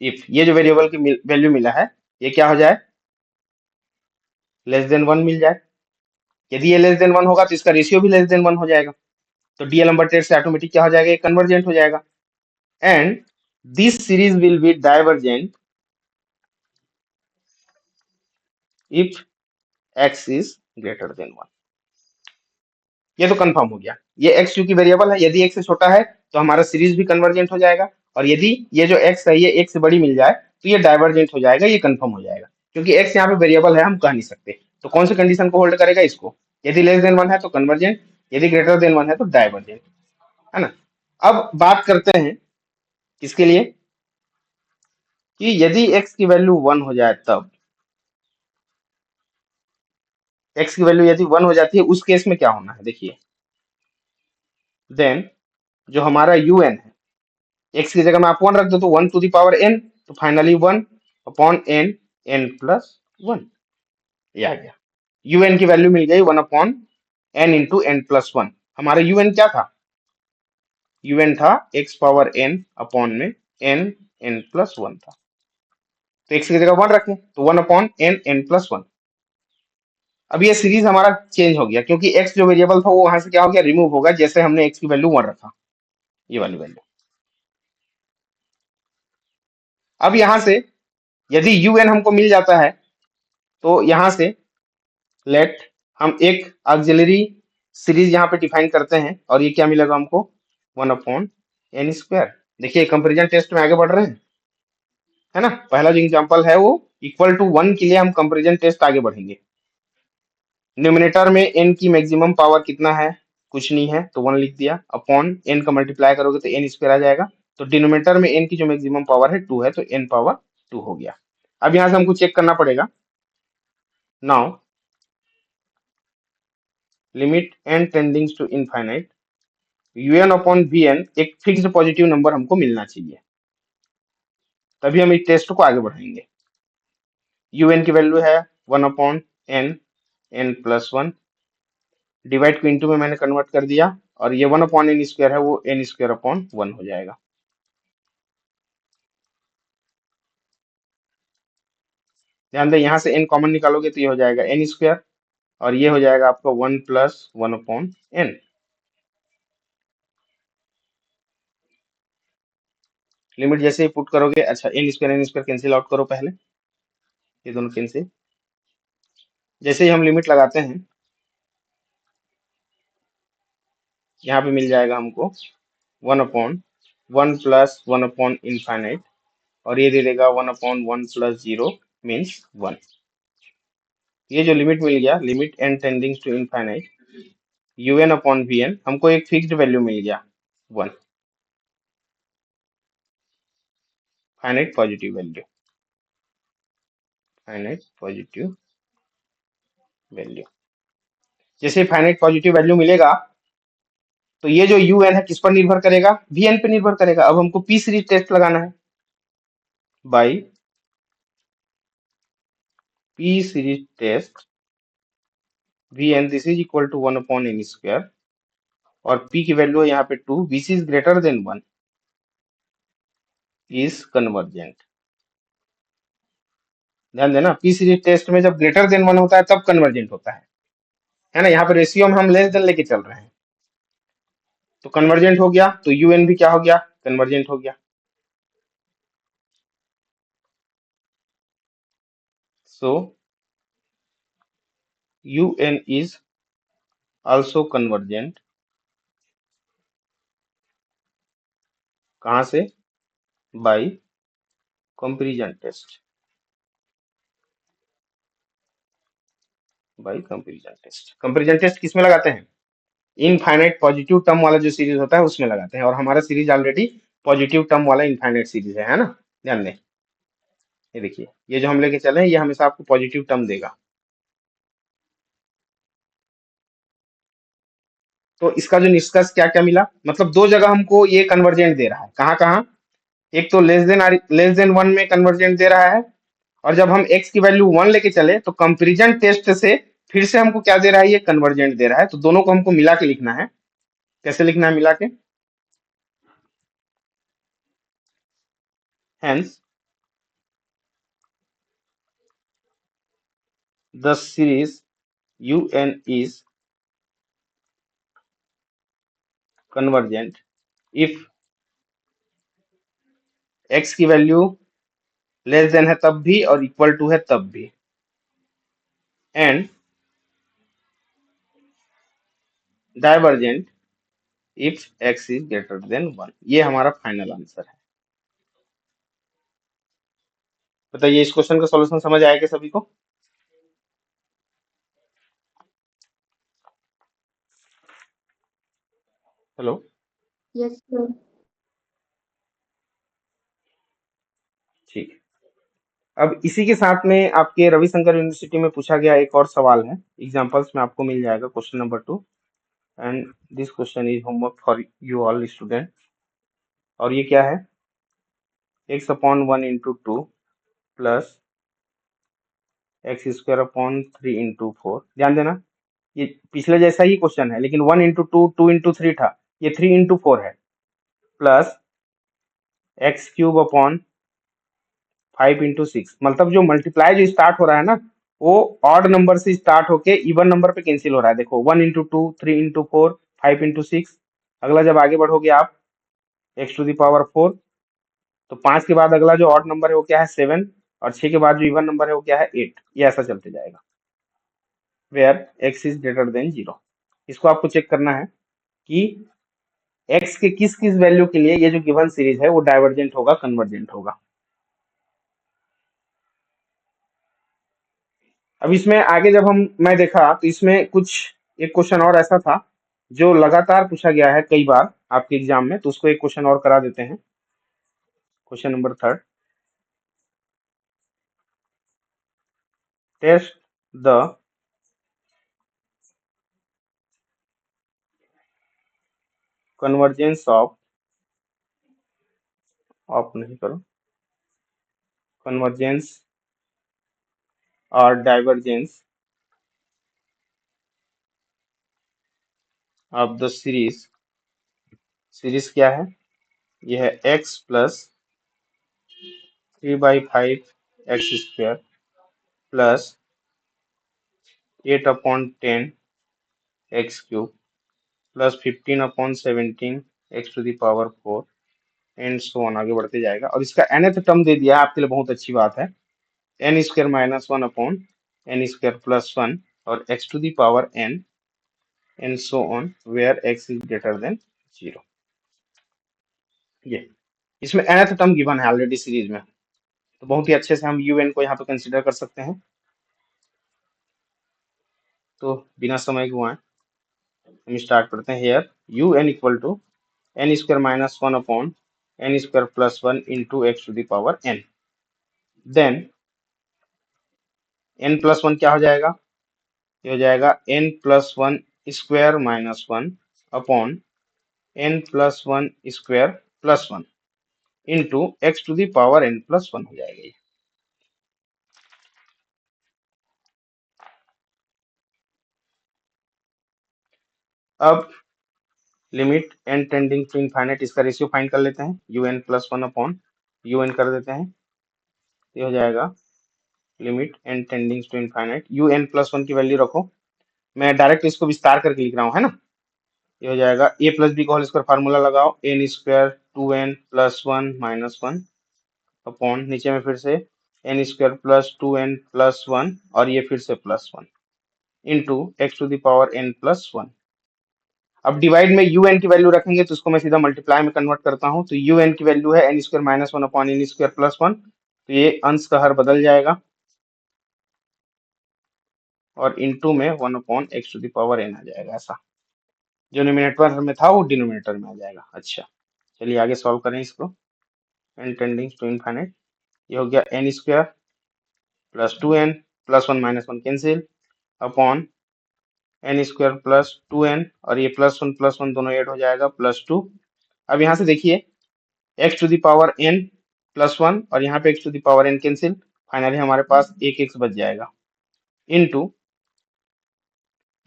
इफ ये जो वेरिएबल की वैल्यू मिला है ये क्या हो जाए, लेस देन 1 मिल जाए। यदि ये लेस देन 1 होगा तो इसका रेशियो भी लेस देन 1 हो जाएगा। तो डीएलम्बर्ट टेस्ट से ऑटोमेटिक क्या हो जाएगा, ये कन्वर्जेंट हो जाएगा। And this series will be divergent if x is greater than 1। ये तो कंफर्म हो गया। ये x चूंकि वेरिएबल है, यदि x से छोटा है तो हमारा सीरीज भी कन्वर्जेंट हो जाएगा, और यदि ये जो x है ये x से बड़ी मिल जाए तो ये डाइवर्जेंट हो जाएगा, ये कंफर्म हो जाएगा। क्योंकि x यहाँ पे वेरिएबल है, हम कह नहीं सकते। तो कौन सी कंडीशन को होल्ड करेगा, इसको। यदि लेस देन 1 है तो कन्वर्जेंट, यदि ग्रेटर देन 1 है तो डाइवर्जेंट, है ना। अब बात करते हैं किसके लिए, कि यदि x की वैल्यू 1 हो जाए तब, x की वैल्यू यदि 1 हो जाती है उस केस में क्या होना है, देखिए। देन जो हमारा un है, x की जगह में आप 1 रख दो तो 1 टू द पावर n, तो finally 1 upon n, n plus 1, ये आ गया। un की वैल्यू मिल गई 1 upon n into n plus 1। हमारा un क्या था, un था x पावर n अपॉन में n, n प्लस 1 था। तो x की जगह 1 रखें तो 1 अपॉन n, n प्लस 1। अब ये सीरीज हमारा चेंज हो गया, क्योंकि x जो वेरिएबल था वो वहां से क्या हो गया, रिमूव होगा, जैसे हमने x की वैल्यू 1 रखा, ये वाली वैल्यू। अब यहां से यदि un हमको मिल जाता है तो यहां से लेट हम एक ऑक्सिलरी सीरीज यहाँ पे डिफाइन करते हैं, और ये क्या मिलेगा हमको, 1 अपॉन n स्क्वायर। देखिए कंपेरिजन टेस्ट में आगे बढ़ रहे हैं, है ना। पहला जो एग्जांपल है वो इक्वल टू 1 के लिए हम कंपेरिजन टेस्ट आगे बढ़ेंगे। न्यूमिनेटर में n की मैक्सिमम पावर कितना है, कुछ नहीं है तो 1 लिख दिया, अपॉन n का मल्टीप्लाई करोगे तो n स्क्वायर आ जाएगा। तो डिनोमिनेटर में n की जो मैक्सिमम पावर है 2 है, तो n पावर 2 हो गया। अब यहां से हमको चेक करना पड़ेगा, now limit n tendings to infinite un upon vn एक फिक्स्ड पॉजिटिव नंबर हमको मिलना चाहिए, तभी हम इस टेस्ट को आगे बढ़ाएंगे। un की वैल्यू है 1 upon n, n plus 1, divide को इंटू में मैंने कन्वर्ट कर दिया, और ये 1 अपॉन n स्क्वायर है वो n स्क्वायर अपॉन 1 हो जाएगा। ध्यान दें यहाँ से n कॉमन निकालोगे तो ये हो जाएगा n स्क्वायर, और ये हो जाएगा आपका 1 प्लस 1 अपॉन n। लिमिट जैसे ही पुट करोगे, अच्छा n स्क्वायर कैंसिल आउट करो पहले, ये दोनों कैंसिल। जैसे ही हम लिमिट लगाते हैं यहाँ पे मिल जाएगा हमको 1 अपॉन 1 प्लस 1 अपॉन इनफाइनाइट, और ये दे देगा 1 अपॉन 1 प्लस 0 मीन्स 1। ये जो लिमिट मिल गया, limit n tending to infinite un upon vn, हमको एक फिक्स्ड वैल्यू मिल गया 1, finite positive value, finite positive value. जैसे फाइनाइट पॉजिटिव वैल्यू मिलेगा तो ये जो un है किस पर निर्भर करेगा, vn पे निर्भर करेगा। अब हमको p सीरीज टेस्ट लगाना है, by p series test vn this is equal to 1 upon n square, और p की वैल्यू है यहाँ पे 2, which is greater than 1 is convergent. ध्यान देना, p सीरीज टेस्ट में जब ग्रेटर देन 1 होता है तब कन्वर्जेंट होता है ना। यहाँ पे रेशियो में हम लेस देन लेके चल रहे हैं, तो कन्वर्जेंट हो गया, तो un भी क्या हो गया, कन्वर्जेंट हो गया। So un is also convergent, कहां से, by comparison test. By comparison test किस में लगाते हैं? इनफाइनाइट पॉजिटिव टर्म वाला जो सीरीज होता है उसमें लगाते हैं, और हमारा सीरीज ऑलरेडी पॉजिटिव टर्म वाला इनफाइनाइट सीरीज है ना? ध्यान दें, ये देखिए, ये जो हम लेके चले हैं ये हमेशा आपको पॉजिटिव टर्म देगा। तो इसका जो निष्कर्ष क्या क्या मिला, मतलब दो जगह हमको ये कन्वर्जेंट दे रहा है, कहाँ कहाँ? एक तो लेस देन वन में कन्वर्जेंट दे रहा है, और जब हम x की वैल्यू 1 लेके चले तो कंपैरिजन टेस्ट से फिर से हमको क्या दे रहा है, ये कन्वर्जेंट दे रहा है। तो दोनों को हमको मिला के लिखना है। कैसे लिखना है मिला के? Hence the series un is convergent if x की वैल्यू लेस देन है तब भी और इक्वल टू है तब भी, and divergent if x is greater than 1। ये हमारा फाइनल आंसर है। बताइए, इस क्वेश्चन का सॉल्यूशन समझ आया क्या सभी को? हेलो? Yes, sir. ठीक है। अब इसी के साथ में आपके रविशंकर यूनिवर्सिटी में पूछा गया एक और सवाल है, एग्जांपल्स में आपको मिल जाएगा, question number 2, and this question is homework for you all student. और ये क्या है? x upon 1 into 2 plus x square upon 3 into 4। ध्यान देना, ये पिछले जैसा ही क्वेश्चन है, लेकिन 1 इंटू 2 2 इंटू 3 था, ये 3 इंटू 4 है, plus x cube upon 5 into 6। मतलब जो मल्टीप्लाई जो स्टार्ट हो रहा है ना, वो ऑड नंबर से स्टार्ट होके इवन नंबर पे कैंसिल हो रहा है। देखो, 1 इंटू 2, 3 इंटू 4, 5 इंटू 6। अगला जब आगे बढ़ोगे आप एक्स टू द पावर 4, तो 5 के बाद अगला जो ऑड नंबर है वो क्या है? 7, और 6 के बाद जो इवन नंबर है वो क्या है? 8। ये ऐसा चलते जाएगा, where x is greater than 0। इसको आपको चेक करना है कि एक्स के किस किस वैल्यू के लिए ये जो गिवन सीरीज है वो डाइवर्जेंट होगा, कन्वर्जेंट होगा। अब इसमें आगे जब मैं देखा तो इसमें कुछ एक क्वेश्चन और ऐसा था जो लगातार पूछा गया है कई बार आपके एग्जाम में, तो उसको एक क्वेश्चन और करा देते हैं। Question number 3, test the convergence of नहीं करो, कन्वर्जेंस और divergence of the series. Series क्या है? यह है x plus 3/5 x square plus 8/10 x cube plus 15/17 x to the power 4, and so on, आगे बढ़ते जाएगा। और इसका nth टर्म दे दिया है, आपके लिए बहुत अच्छी बात है, n square minus 1/n square plus 1 और x to the power n, and so on, where x is greater than 0। ये इसमें nth टर्म गिवन है ऑलरेडी सीरीज में, तो बहुत ही अच्छे से हम un को यहाँ पे कंसिडर कर सकते हैं। तो बिना समय गंवाए हम स्टार्ट करते हैं। Here un equal to n square minus 1/n square plus 1 into x to the power n। Then n plus 1 क्या हो जाएगा? ये हो जाएगा n plus 1 square minus 1 upon n plus 1 square plus 1 into x to the power n plus 1 हो जाएगा ये। अब limit n tending to infinite, इसका रेशियो फाइंड कर लेते हैं, un प्लस 1 अपॉन un कर देते हैं, ये हो जाएगा limit n tending to infinite. un plus 1 की वैल्यू रखो, मैं डायरेक्ट इसको विस्तार करके लिख रहा हूँ, है ना? ये हो जाएगा a प्लस बी का होल स्क्वायर, फार्मूला लगाओ, n square 2n plus 1 minus 1 upon नीचे में फिर से n square plus 2n plus 1 और ये फिर से plus 1 into x to the power n plus 1। अब डिवाइड में un की वैल्यू रखेंगे तो उसको मैं सीधा मल्टीप्लाई में कन्वर्ट करता हूँ, तो un की वैल्यू है n square minus 1 upon n square plus 1, तो ये अंश का हर बदल जाएगा, और इनटू में 1/x⁴n आ जाएगा। ऐसा जो न्यूमिनेटर में था वो डिनोमिनेटर में आ जाएगा। अच्छा, चलिए आगे सॉल्व करें इसको। n टेंडिंग टू इनफाइनाइट, ये हो गया n² plus 2n plus 1 minus 1 cancel upon n² plus 2n, और ये प्लस 1 दोनों ऐड हो जाएगा +2। अब यहाँ से देखिए x⁴n प्लस 1 और यहाँ पे x⁴n कैंसिल, फाइनली हमारे पास एक x बच जाएगा इनटू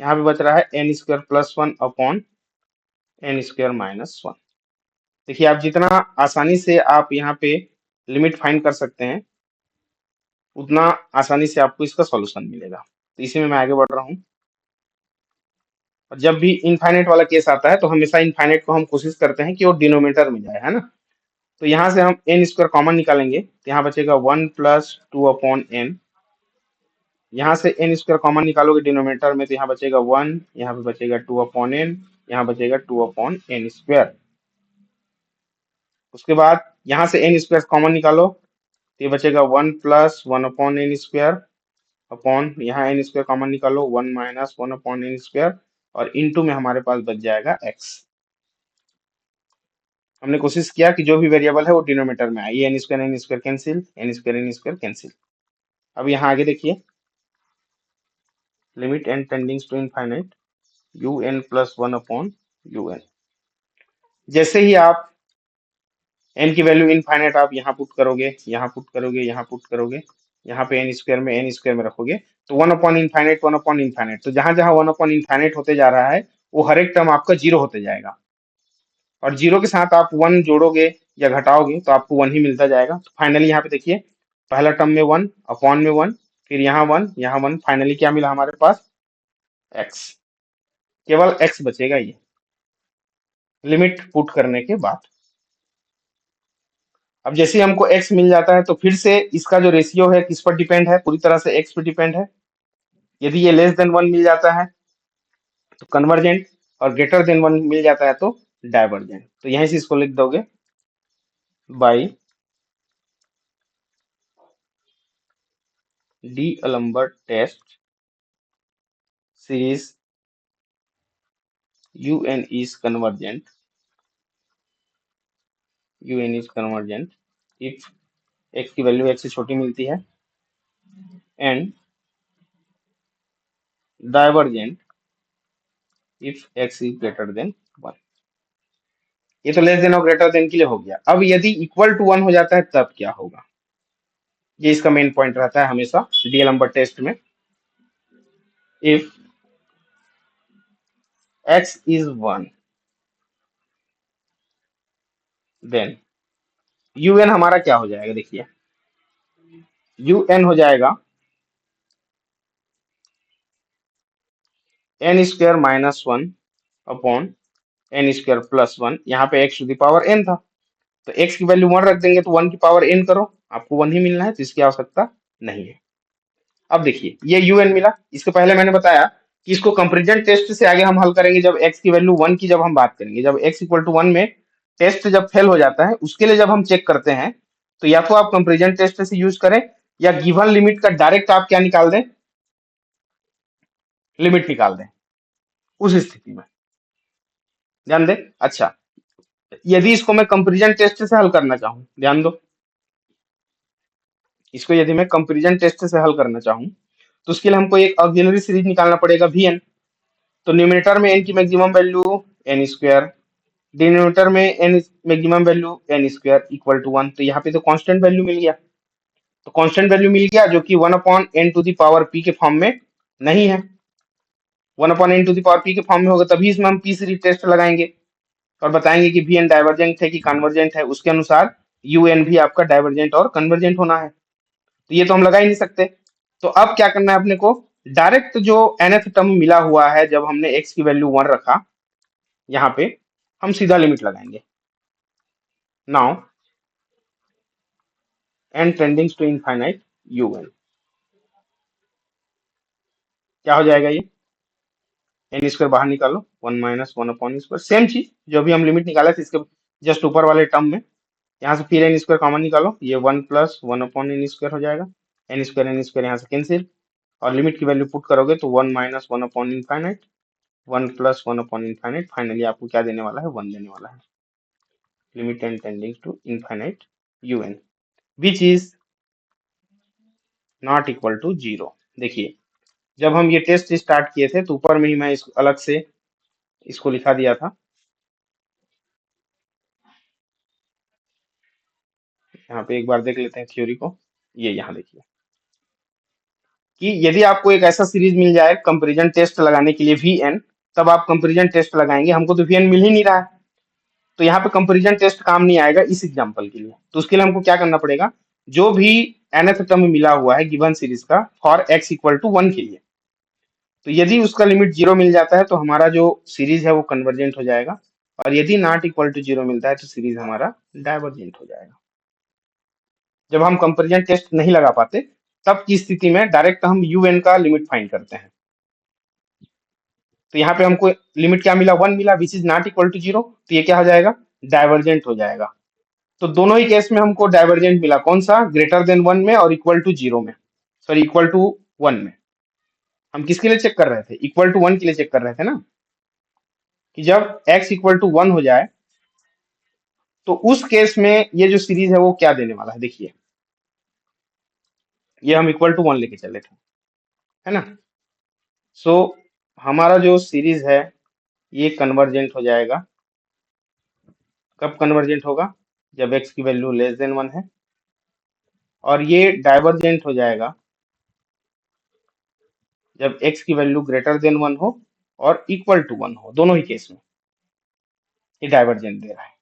यहाँ पे बच रहा है n² plus 1 upon n² minus 1। देखिए आप जितना आसानी से आप यहाँ पे लिमिट फाइंड कर सकते हैं उतना आसानी से आपको इसका सॉल्यूशन मिलेगा। तो इसी में मैं आगे बढ़ रहा हूँ। और जब भी इनफाइनाइट वाला केस आता है तो हमेशा इनफाइनाइट को हम कोशिश करते हैं कि वो डिनोमिनेटर में जाए, है ना। तो यहाँ से हम n² कॉमन निकालेंगे तो यहाँ बचेगा 1 प्लस 2/n। यहाँ से n² कॉमन निकालोगे डिनोमिनेटर में तो यहाँ बचेगा 1, यहाँ पे बचेगा 2/n, यहाँ बचेगा 2/n²। उसके बाद यहाँ से n² कॉमन निकालो तो ये बचेगा 1 प्लस 1/n² अपॉन यहाँ n² कॉमन निकालो 1 माइनस 1/n², और इनटू में हमारे पास बच जाएगा x। हमने कोशिश किया कि जो भी वेरिएबल है वो डिनोमिनेटर में आए। ये n² कैंसिल, n² कैंसिल। अब यहाँ आगे देखिए, limit n tendings to infinite un plus 1/un। जैसे ही आप n की वैल्यू इनफाइनाइट आप यहाँ पुट करोगे, यहाँ पुट करोगे, यहाँ पुट करोगे, यहाँ पे n² में रखोगे तो 1/∞, 1/∞। तो जहां जहां 1/∞ होते जा रहा है वो हर एक टर्म आपका 0 होते जाएगा, और 0 के साथ आप 1 जोड़ोगे या घटाओगे तो आपको 1 ही मिलता जाएगा। तो फाइनली यहाँ पे देखिए पहला टर्म में 1, अपॉन में 1, फिर यहाँ 1, यहाँ 1, फाइनली क्या मिला हमारे पास x। केवल x बचेगा ये लिमिट पुट करने के बाद। अब जैसे ही हमको x मिल जाता है तो फिर से इसका जो रेशियो है किस पर डिपेंड है, पूरी तरह से x पर डिपेंड है। यदि ये लेस देन 1 मिल जाता है तो कन्वर्जेंट, और ग्रेटर देन 1 मिल जाता है तो डाइवर्जेंट। तो यहीं से इसको लिख दोगे by D'Alembert test series un is convergent if x की वैल्यू x से छोटी मिलती है एंड divergent if x is greater than 1। ये तो लेस देन और ग्रेटर देन के लिए हो गया। अब यदि इक्वल टू 1 हो जाता है तब क्या होगा, ये इसका मेन पॉइंट रहता है हमेशा D'Alembert टेस्ट में। If x is 1 then un हमारा क्या हो जाएगा, देखिए un हो जाएगा n² minus 1 upon n² plus 1। यहाँ पे x⁴n था तो x की वैल्यू 1 रख देंगे तो 1 की पावर n करो, आपको 1 ही मिलना है तो इसकी आवश्यकता नहीं है। अब देखिए ये un मिला, इसके पहले मैंने बताया कि इसको कंपैरिजन टेस्ट से आगे हम हल करेंगे जब x की वैल्यू 1 की जब हम बात करेंगे। जब x इक्वल टू 1 में टेस्ट जब फेल हो जाता है उसके लिए जब हम चेक करते हैं तो या तो आप कंपैरिजन टेस्ट से यूज करें या गिवन लिमिट का डायरेक्ट आप क्या निकाल दें, लिमिट निकाल दें। उस स्थिति में ध्यान दें। अच्छा, यदि इसको मैं कंपैरिजन टेस्ट से हल करना चाहूं, ध्यान दो, इसको यदि मैं कंपैरिजन टेस्ट से हल करना चाहूं तो उसके लिए हमको एक ऑक्सिलरी सीरीज निकालना पड़ेगा Vn। तो न्यूमिनेटर में n की मैक्सिमम वैल्यू n², डिनोमिनेटर में n maximum value n² equal to 1। तो यहाँ पे तो कांस्टेंट वैल्यू मिल गया, तो कांस्टेंट वैल्यू मिल गया जो कि 1/n⁴p के फॉर्म में नहीं है। 1/n⁴p के फॉर्म में होगा तभी इसमें हम p सीरीज टेस्ट लगाएंगे और बताएंगे कि Vn डाइवर्जेंट है कि कन्वर्जेंट है। उसके अनुसार un भी आपका डाइवर्जेंट और कन्वर्जेंट होना है। तो ये तो हम लगा ही नहीं सकते। तो अब क्या करना है अपने को, डायरेक्ट जो nth टर्म मिला हुआ है जब हमने x की वैल्यू 1 रखा, यहाँ पे हम सीधा लिमिट लगाएंगे। Now n tendings to infinite un क्या हो जाएगा, ये n² बाहर निकालो 1 माइनस 1/n², सेम चीज जो भी हम लिमिट निकाला था इसके जस्ट ऊपर वाले टर्म में। यहाँ से फिर n² कॉमन निकालो, ये 1 प्लस 1/n² हो जाएगा, n² यहाँ से कैंसिल, और लिमिट की वैल्यू पुट करोगे तो 1 minus 1 upon infinite, 1 plus 1 upon infinite, finally आपको क्या देने वाला है, 1 देने वाला है। Limit n tending to infinite un which is not equal to 0। देखिए जब हम ये टेस्ट स्टार्ट किए थे तो ऊपर में ही मैं इस अलग से इसको लिखा दिया था। यहाँ पे एक बार देख लेते हैं थ्योरी को। ये यहाँ देखिए कि यदि आपको एक ऐसा सीरीज मिल जाए कंपैरिजन टेस्ट लगाने के लिए Vn, तब आप कंपैरिजन टेस्ट लगाएंगे। हमको तो Vn मिल ही नहीं रहा है, तो यहाँ पे कंपैरिजन टेस्ट काम नहीं आएगा इस एग्जांपल के लिए। तो उसके लिए हमको क्या करना पड़ेगा, जो भी nth टर्म मिला हुआ है गिवन सीरीज का फॉर x इक्वल टू 1 के लिए, तो यदि उसका लिमिट 0 मिल जाता है तो हमारा जो सीरीज है वो कन्वर्जेंट हो जाएगा, और यदि नॉट इक्वल टू 0 मिलता है तो सीरीज हमारा डाइवर्जेंट हो जाएगा। जब हम कंपैरिजन टेस्ट नहीं लगा पाते तब की स्थिति में डायरेक्ट हम un का लिमिट फाइंड करते हैं। तो यहाँ पे हमको लिमिट क्या मिला, 1 मिला, which is not equal to 0, तो ये क्या हो जाएगा, डाइवर्जेंट हो जाएगा। तो दोनों ही केस में हमको डाइवर्जेंट मिला, कौन सा, ग्रेटर देन 1 में और इक्वल टू 0 में, सॉरी इक्वल टू 1 में। हम किसके लिए चेक कर रहे थे, इक्वल टू 1 के लिए चेक कर रहे थे ना, कि जब x इक्वल टू 1 हो जाए तो उस केस में ये जो सीरीज है वो क्या देने वाला है। देखिए ये हम इक्वल टू 1 लेके चले थे, है ना। सो हमारा जो सीरीज है ये कन्वर्जेंट हो जाएगा। कब कन्वर्जेंट होगा, जब x की वैल्यू लेस देन 1 है, और ये डाइवर्जेंट हो जाएगा जब x की वैल्यू ग्रेटर देन 1 हो और इक्वल टू 1 हो। दोनों ही केस में ये डाइवर्जेंट दे रहा है।